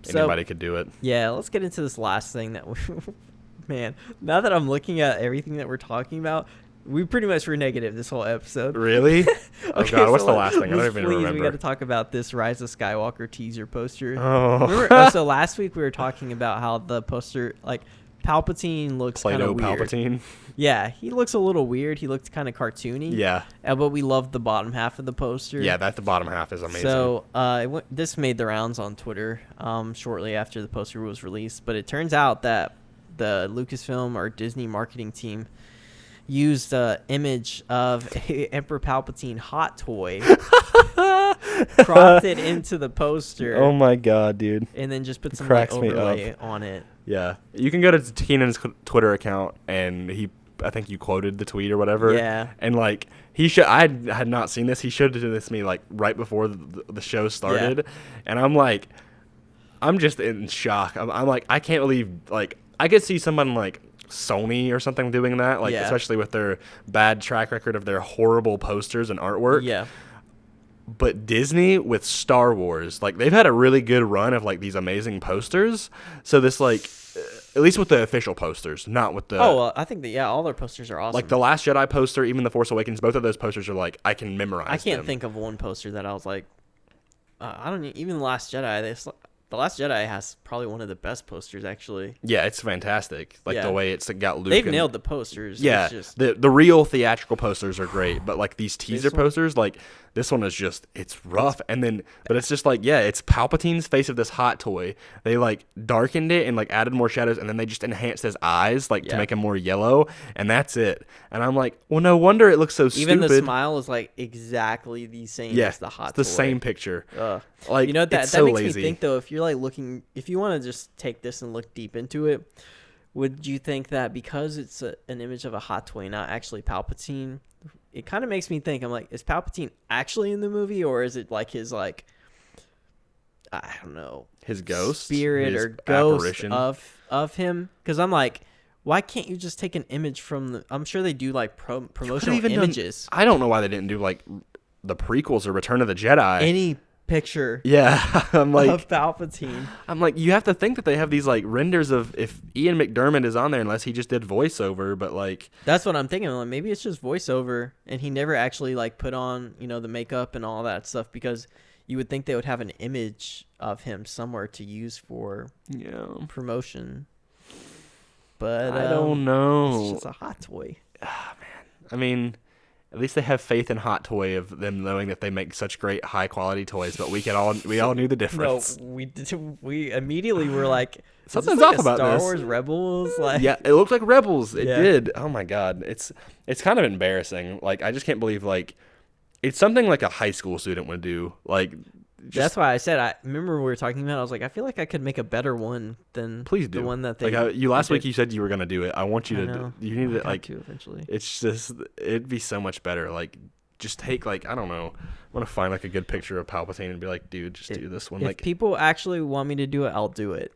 Anybody could do it. Yeah, let's get into this last thing that man, now that I'm looking at everything that we're talking about, we pretty much were negative this whole episode. Really? Oh, God. What's the last thing? I don't even remember. We got to talk about this Rise of Skywalker teaser poster. Oh. Remember, so last week we were talking about how the poster, like, Palpatine looks kind of weird. Palpatine? Yeah, he looks a little weird. He looks kind of cartoony. Yeah. But we love the bottom half of the poster. Yeah, the bottom half is amazing. So this made the rounds on Twitter shortly after the poster was released. But it turns out that the Lucasfilm or Disney marketing team used an image of a Emperor Palpatine Hot Toy, cropped it into the poster. Oh my God, dude! And then just put some like, overlay on it. Yeah, you can go to Keenan's Twitter account, and I think you quoted the tweet or whatever. Yeah, and like I had not seen this. He showed it to me like right before the show started, and I'm just in shock. I'm like, I can't believe, like, I could see someone like Sony or something doing that, like especially with their bad track record of their horrible posters and artwork. Yeah. But Disney with Star Wars, like, they've had a really good run of like these amazing posters. So this, like, at least with the official posters, not with the. Oh, well, I think that all their posters are awesome. Like the Last Jedi poster, even the Force Awakens, both of those posters are like, I can memorize. I can't think of one poster that I was like, I don't even the Last Jedi. The Last Jedi has probably one of the best posters, actually. Yeah, it's fantastic. Like the way it's got Luke. They've nailed the posters. Yeah, the real theatrical posters are great, but like these teaser posters, like this one is just, it's rough. And then, but it's just like, it's Palpatine's face of this hot toy. They like darkened it and like added more shadows, and then they just enhanced his eyes like to make him more yellow, and that's it. And I'm like, well, no wonder it looks so stupid. Even the smile is like exactly the same as the hot toy. It's the same picture. Like, you know, that so makes lazy. me think though, if you're like looking, if you want to just take this and look deep into it, would you think that because it's an image of a hot toy, not actually Palpatine, it kind of makes me think, I'm like, is Palpatine actually in the movie, or is it like his, like, I don't know, his ghost, spirit, his or ghost apparition of him? Because I'm like, why can't you just take an image from the? I'm sure they do like promotional images. I don't know why they didn't do like the prequels or Return of the Jedi. Any picture, I'm like, of Palpatine. I'm like, you have to think that they have these like renders of if Ian McDiarmid is on there, unless he just did voiceover. But like, that's what I'm thinking. Like, maybe it's just voiceover, and he never actually like put on, you know, the makeup and all that stuff, because you would think they would have an image of him somewhere to use for promotion. But I don't know. It's just a hot toy. Ah, man. I mean, at least they have faith in Hot Toy of them knowing that they make such great high quality toys. But we all knew the difference. No, we immediately were like, something's like off about Star this. Wars Rebels, like, yeah, it looked like Rebels. It did. Oh my God, it's kind of embarrassing. Like, I just can't believe, like, it's something like a high school student would do. Like, that's why I said, I remember we were talking about it, I was like, I feel like I could make a better one than the one that they like, last week you said you were going to do it. I want you to you need to, like, to eventually. It's just, it'd be so much better. Like, just take, like, I don't know, I want to find like a good picture of Palpatine and be like, dude, just do this one. If like, people actually want me to do it, I'll do it.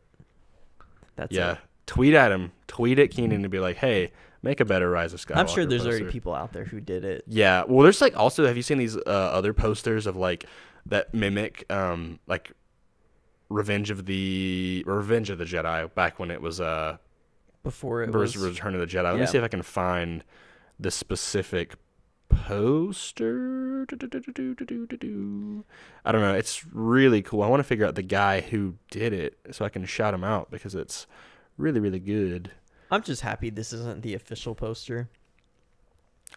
That's it. Tweet at him, tweet at Keenan and be like, hey, make a better Rise of Skywalker. I'm sure there's poster. already people out there who did it. Yeah, well, there's like also, have you seen these other posters of like that mimic like Revenge of the Jedi back when it was before it was Return of the Jedi. Let me see if I can find the specific poster. I don't know. It's really cool. I want to figure out the guy who did it so I can shout him out, because it's really, really good. I'm just happy this isn't the official poster.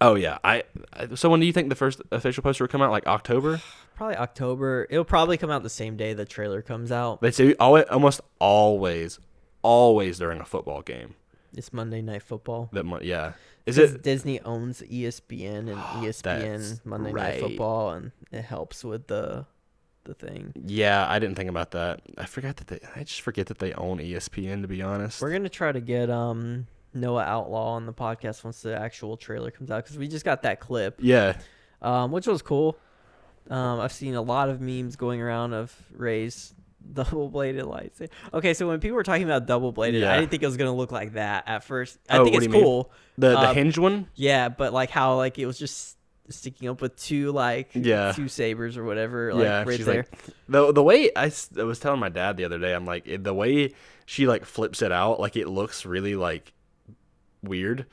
Oh yeah, so when do you think the first official poster will come out? Like October? Probably October. It'll probably come out the same day the trailer comes out. They say almost always during a football game. It's Monday Night Football. Is it Disney owns ESPN, and ESPN Monday Night Football, and it helps with the thing. Yeah, I didn't think about that. I just forget that they own ESPN, to be honest. We're gonna try to get Noah Outlaw on the podcast once the actual trailer comes out, because we just got that clip. Yeah. which was cool. I've seen a lot of memes going around of Rey's double-bladed lightsaber. Okay, so when people were talking about double-bladed, I didn't think it was gonna look like that at first. I think it's cool. The hinged one? Yeah, but like how like it was just sticking up with two sabers or whatever, like right there. Like, the way I was telling my dad the other day, I'm like, the way she like flips it out, like it looks really like weird.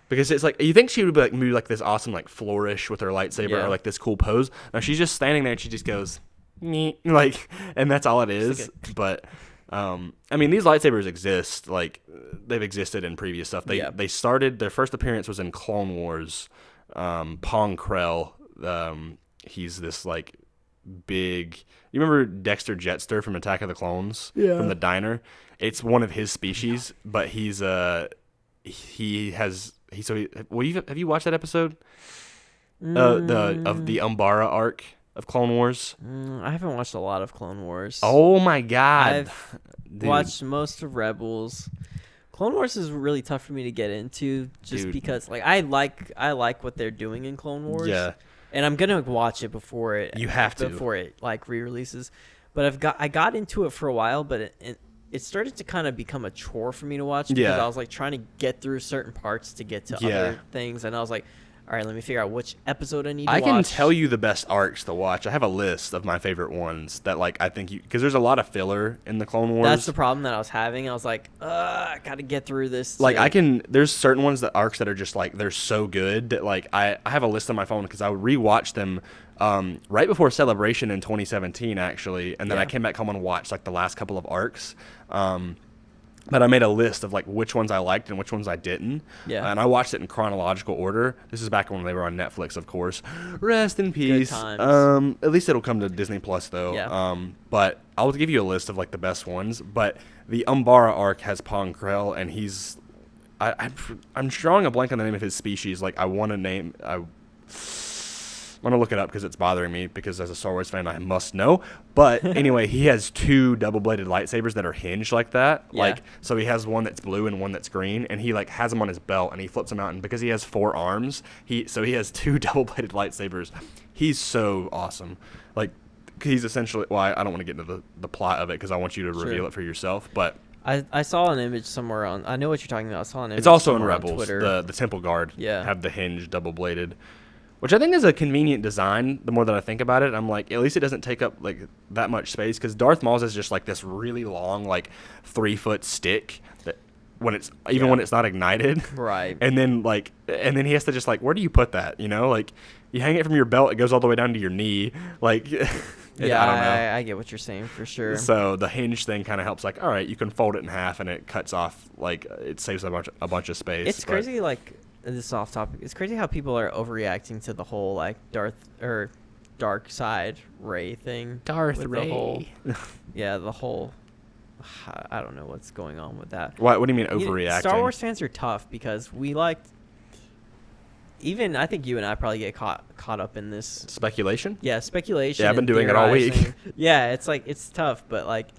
Because it's like, you think she would be like maybe like this awesome like flourish with her lightsaber or like this cool pose. No, she's just standing there and she just goes, like, and that's all it is. But I mean, these lightsabers exist. Like, they've existed in previous stuff. They started, their first appearance was in Clone Wars. Pong Krell, he's this like big. You remember Dexter Jetster from Attack of the Clones? Yeah. From the diner. It's one of his species, but have you watched that episode? Of the Umbara arc of Clone Wars? I haven't watched a lot of Clone Wars. Oh my god. I've watched most of Rebels. Clone Wars is really tough for me to get into because like I like what they're doing in Clone Wars. Yeah. And I'm gonna watch it before it like re-releases. But I got into it for a while, but it started to kind of become a chore for me to watch because I was like trying to get through certain parts to get to other things, and I was like, all right, let me figure out which episode I need to watch. I can tell you the best arcs to watch. I have a list of my favorite ones that, like, I think because there's a lot of filler in the Clone Wars. That's the problem that I was having. I was like, I got to get through this. Like, there's certain ones arcs that are just, like, they're so good that, like, I have a list on my phone because I would rewatch them right before Celebration in 2017, actually. And then I came back home and watched, like, the last couple of arcs. But I made a list of like which ones I liked and which ones I didn't. Yeah. And I watched it in chronological order. This is back when they were on Netflix, of course. Rest in peace. Good times. At least it'll come to Disney Plus though. Yeah. But I'll give you a list of like the best ones. But the Umbara arc has Pong Krell, and he's I'm drawing a blank on the name of his species. Like I want to look it up because it's bothering me because as a Star Wars fan, I must know. But anyway, he has two double-bladed lightsabers that are hinged like that. Yeah. Like, so he has one that's blue and one that's green, and he like has them on his belt and he flips them out. And because he has 4 arms, he has 2 double-bladed lightsabers. He's so awesome. Like, he's essentially, well, I don't want to get into the plot of it because I want you to reveal it for yourself. But I saw an image somewhere on, I know what you're talking about. I saw an image. It's also in Rebels. The Temple Guard have the hinged double-bladed. Which I think is a convenient design. The more that I think about it, I'm like, at least it doesn't take up like that much space. Because Darth Maul's is just like this really long, like 3-foot stick that when it's not ignited, right? And then he has to just like, where do you put that? You know, like you hang it from your belt, it goes all the way down to your knee, like. Yeah, I don't know. I get what you're saying for sure. So the hinge thing kind of helps. Like, all right, you can fold it in half and it cuts off. Like it saves a bunch of space. It's crazy, like. This is off topic. It's crazy how people are overreacting to the whole like dark side Rey thing. Darth Rey. The whole. I don't know what's going on with that. What do you mean overreacting? Star Wars fans are tough because we liked. Even I think you and I probably get caught up in this speculation. Yeah, speculation. Yeah, I've been doing it all week. Yeah, it's like it's tough, but like.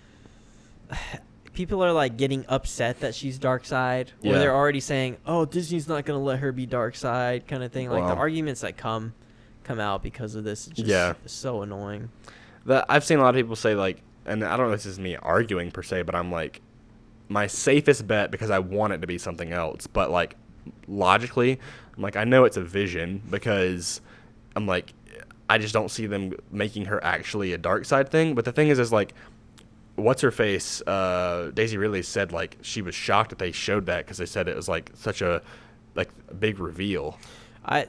People are like getting upset that she's dark side, or they're already saying, "Oh, Disney's not gonna let her be dark side," kind of thing. Like the arguments that come out because of this, just so annoying. I've seen a lot of people say like, and I don't know if this is me arguing per se, but I'm like, my safest bet because I want it to be something else, but like logically, I'm like I know it's a vision because I'm like I just don't see them making her actually a dark side thing. But the thing is like. What's her face? Daisy Ridley said like she was shocked that they showed that because they said it was like such a big reveal. I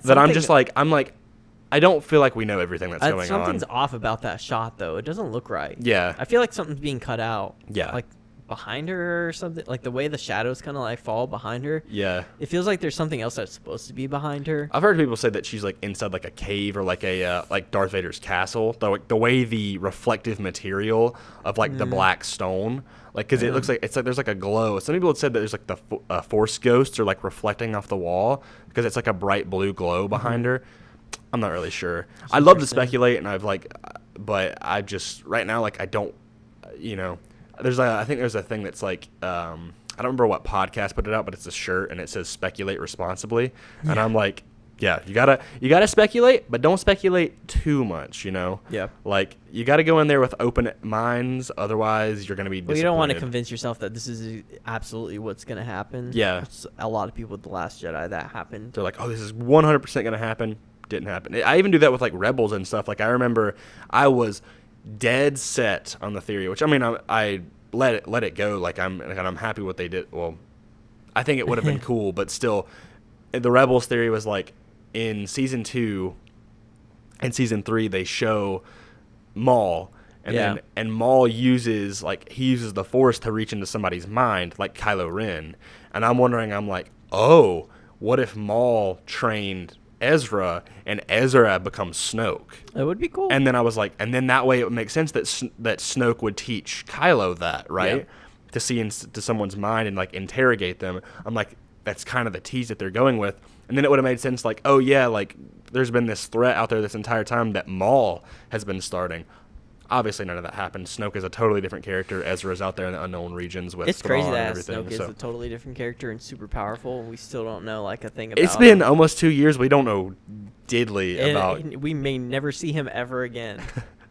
don't feel like we know everything that's going on. Something's off about that shot though. It doesn't look right. Yeah, I feel like something's being cut out. Yeah, like behind her or something. Like the way the shadows kind of like fall behind her. Yeah, it feels like there's something else that's supposed to be behind her. I've heard people say that she's like inside like a cave or like a like Darth Vader's castle. The way the reflective material of like the black stone, like because it looks like it's like there's like a glow. Some people have said that there's like the Force ghosts are like reflecting off the wall because it's like a bright blue glow behind her. I'm not really sure. I love to speculate, and but I just right now like I don't, you know. I think there's a thing that's like I don't remember what podcast put it out, but it's a shirt and it says "Speculate responsibly," and I'm like, Yeah, you gotta speculate, but don't speculate too much, you know? Yeah. Like, you gotta go in there with open minds, otherwise you're gonna be disappointed. Well, you don't want to convince yourself that this is absolutely what's gonna happen. Yeah. It's a lot of people with The Last Jedi that happened. They're like, oh, this is 100% gonna happen. Didn't happen. I even do that with, like, Rebels and stuff. Like, I remember I was dead set on the theory, which, I mean, I let it go. Like, I'm happy what they did. Well, I think it would have been cool, but still, the Rebels theory was, like, in season 2 and season 3 they show Maul and Maul uses the Force to reach into somebody's mind, like Kylo Ren. And I'm wondering, I'm like, oh, what if Maul trained Ezra and Ezra becomes Snoke? That would be cool. And then I was like, and then that way it would make sense that Snoke would teach Kylo that, right? Yeah. To see into someone's mind and like interrogate them. I'm like, that's kind of the tease that they're going with. And then it would have made sense, like, oh, yeah, like, there's been this threat out there this entire time that Maul has been starting. Obviously, none of that happened. Snoke is a totally different character. Ezra's out there in the unknown regions with It's crazy that everything. Snoke is a totally different character and super powerful, and we still don't know, like, a thing about It's been almost 2 years. We don't know diddly about... We may never see him ever again.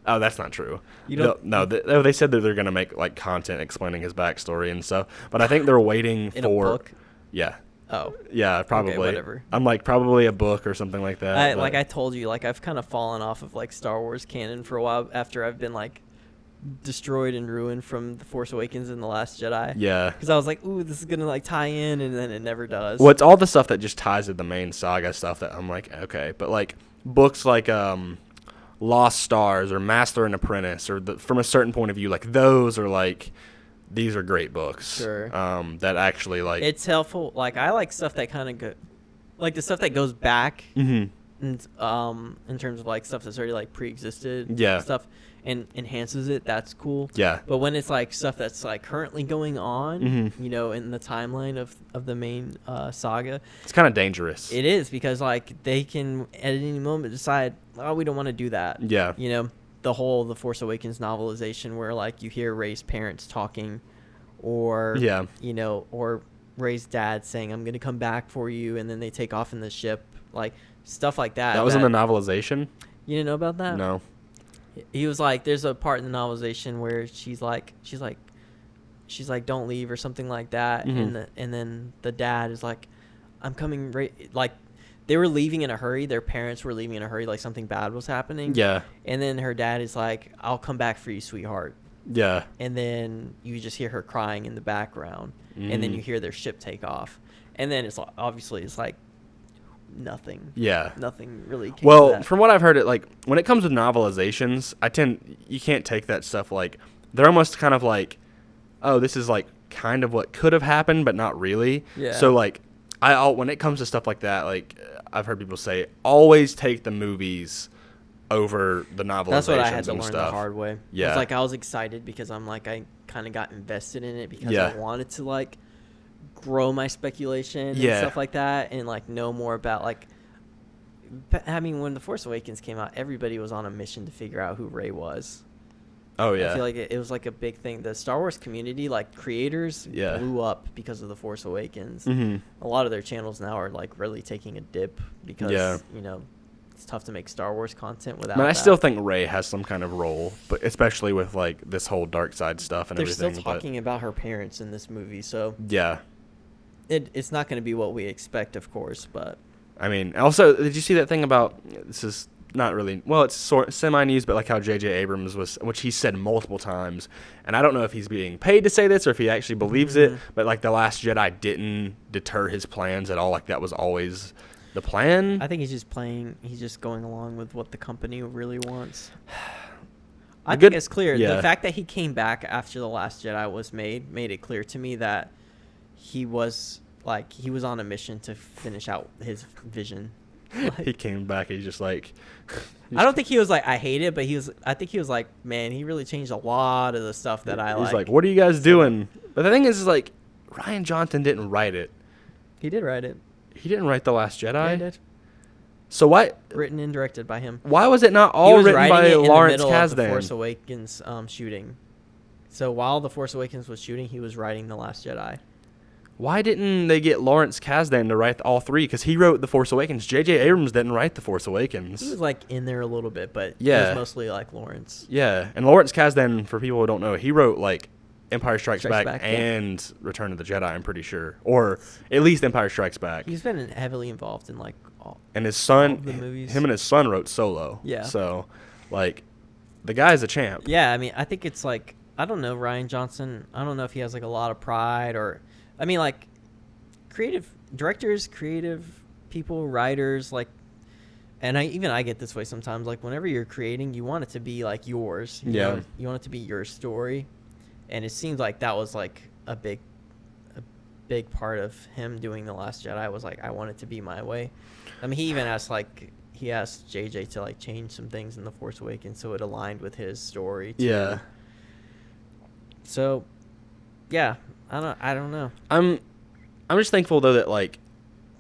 Oh, that's not true. You don't? No, they said that they're going to make, like, content explaining his backstory and stuff. But I think they're waiting in for... a book? Yeah. Oh. Yeah, probably. Okay, whatever. I'm like, probably a book or something like that. Like I told you, like, I've kind of fallen off of, like, Star Wars canon for a while after I've been, like, destroyed and ruined from The Force Awakens and The Last Jedi. Yeah. Because I was like, ooh, this is going to, like, tie in, and then it never does. Well, it's all the stuff that just ties to the main saga stuff that I'm like, okay. But, like, books like Lost Stars or Master and Apprentice, or from a certain point of view, like, those are, like... These are great books. Sure. That actually, like... It's helpful. Like, I like stuff that kind of like, the stuff that goes back and, in terms of, like, stuff that's already, like, pre-existed stuff and enhances it. That's cool. Yeah. But when it's, like, stuff that's, like, currently going on, you know, in the timeline of the main saga... It's kind of dangerous. It is, because, like, they can, at any moment, decide, oh, we don't want to do that. Yeah. You know? The Force Awakens novelization where, like, you hear Rey's parents talking or, you know, or Rey's dad saying, I'm going to come back for you, and then they take off in the ship, like, stuff like that. That was in the novelization? You didn't know about that? No. He was like, there's a part in the novelization where she's like, don't leave or something like that, and then the dad is like, I'm coming, like, they were leaving in a hurry. Their parents were leaving in a hurry, like something bad was happening. Yeah. And then her dad is like, I'll come back for you, sweetheart. Yeah. And then you just hear her crying in the background. And then you hear their ship take off. And then it's like, obviously, it's like nothing. Yeah. Nothing really came to that. From what I've heard, it like when it comes to novelizations, you can't take that stuff like, they're almost kind of like, oh, this is like kind of what could have happened, but not really. Yeah. So like, when it comes to stuff like that, like I've heard people say, always take the movies over the novelizations. That's what I had to learn the hard way. Yeah. It's like I was excited because I'm like, I kind of got invested in it because I wanted to like grow my speculation and stuff like that, and like know more about like. I mean, when The Force Awakens came out, everybody was on a mission to figure out who Rey was. Oh yeah, I feel like it was like a big thing. The Star Wars community, like creators, blew up because of The Force Awakens. A lot of their channels now are like really taking a dip because you know it's tough to make Star Wars content without. I still think Rey has some kind of role, but especially with like this whole dark side stuff and they're everything. They're still talking about her parents in this movie, so yeah, it's not going to be what we expect, of course. But I mean, also, did you see that thing about this is. Not really. Well, it's semi-news, but like how J.J. Abrams was, which he said multiple times, and I don't know if he's being paid to say this or if he actually believes it, but like The Last Jedi didn't deter his plans at all. Like that was always the plan. I think he's just going along with what the company really wants. I think it's clear. Yeah. The fact that he came back after The Last Jedi was made it clear to me that he was on a mission to finish out his vision. Like, he came back. He's just like. I don't think he was like I hate it, but I think he was like, man, he really changed a lot of the stuff that I like. He's like, what are you guys doing? But the thing is like, Rian Johnson didn't write it. He did write it. He didn't write The Last Jedi. Yeah, he did. So why? Written and directed by him. Why was it not all written by Lawrence Kasdan? Of the Force Awakens shooting. So while The Force Awakens was shooting, he was writing The Last Jedi. why didn't they get Lawrence Kasdan to write all 3? Because he wrote The Force Awakens. J.J. Abrams didn't write The Force Awakens. He was like in there a little bit, but yeah, it was mostly like Lawrence. Yeah, and Lawrence Kasdan, for people who don't know, he wrote like Empire Strikes Back and Return of the Jedi, I'm pretty sure, or at least Empire Strikes Back. He's been heavily involved in like all. And his son, all the movies. Him and his son wrote Solo. Yeah. So, like, the guy's a champ. Yeah, I mean, I think it's like, I don't know, Rian Johnson. I don't know if he has like a lot of pride or, I mean, like, creative directors, creative people, writers, like, and I get this way sometimes. Like, whenever you're creating, you want it to be like yours. Yeah. You want it to be your story, and it seems like that was like a big part of him doing The Last Jedi was like, I want it to be my way. I mean, he even asked JJ to like change some things in The Force Awakens so it aligned with his story too. Yeah. So, yeah, I don't know. I'm just thankful though that like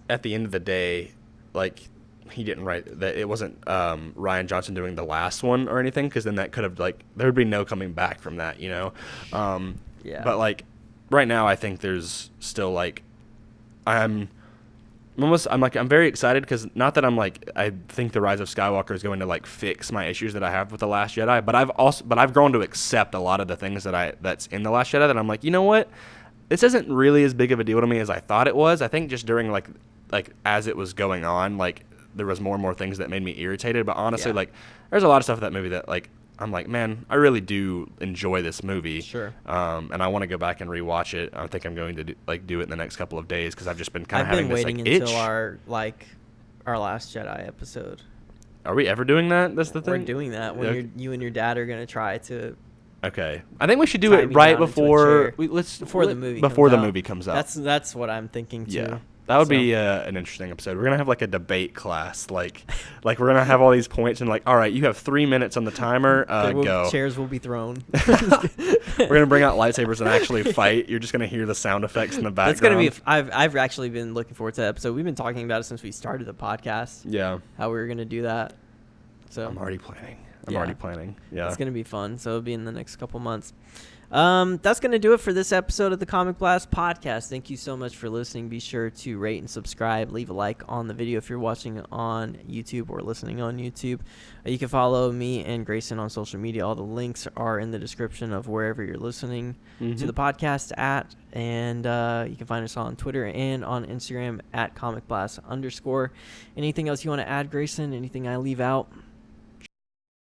at the end of the day, like he didn't write that. It wasn't Rian Johnson doing the last one or anything, because then that could have like there would be no coming back from that, you know. Yeah. But like right now, I think there's still like I'm very excited, because not that I'm like I think the Rise of Skywalker is going to like fix my issues that I have with The Last Jedi, but I've grown to accept a lot of the things that's in The Last Jedi that I'm like, you know what, this isn't really as big of a deal to me as I thought it was. I think just during like as it was going on, like there was more and more things that made me irritated. But honestly, like there's a lot of stuff in that movie that like I'm like, man, I really do enjoy this movie. Sure. And I want to go back and rewatch it. I think I'm going to do it in the next couple of days, because I've just been kind of having this like itch. I've been waiting until our Last Jedi episode. Are we ever doing that? That's the thing. We're doing that when you and your dad are gonna try to. Okay, I think we should do it right before the movie comes out. That's what I'm thinking too. Yeah. That would be an interesting episode. We're going to have like a debate class. Like we're going to have all these points and like, all right, you have 3 minutes on the timer. Go. Chairs will be thrown. We're going to bring out lightsabers and actually fight. You're just going to hear the sound effects in the background. It's going to be, I've actually been looking forward to that episode. We've been talking about it since we started the podcast. Yeah. How we were going to do that. So I'm already planning. Yeah. It's going to be fun. So it'll be in the next couple months. That's going to do it for this episode of the Comic Blast podcast. Thank you so much for listening. Be sure to rate and subscribe. Leave a like on the video if you're watching on YouTube or listening on YouTube. You can follow me and Grayson on social media. All the links are in the description of wherever you're listening to the podcast at. And you can find us on Twitter and on Instagram at comicblast_. Anything else you want to add, Grayson? Anything I leave out?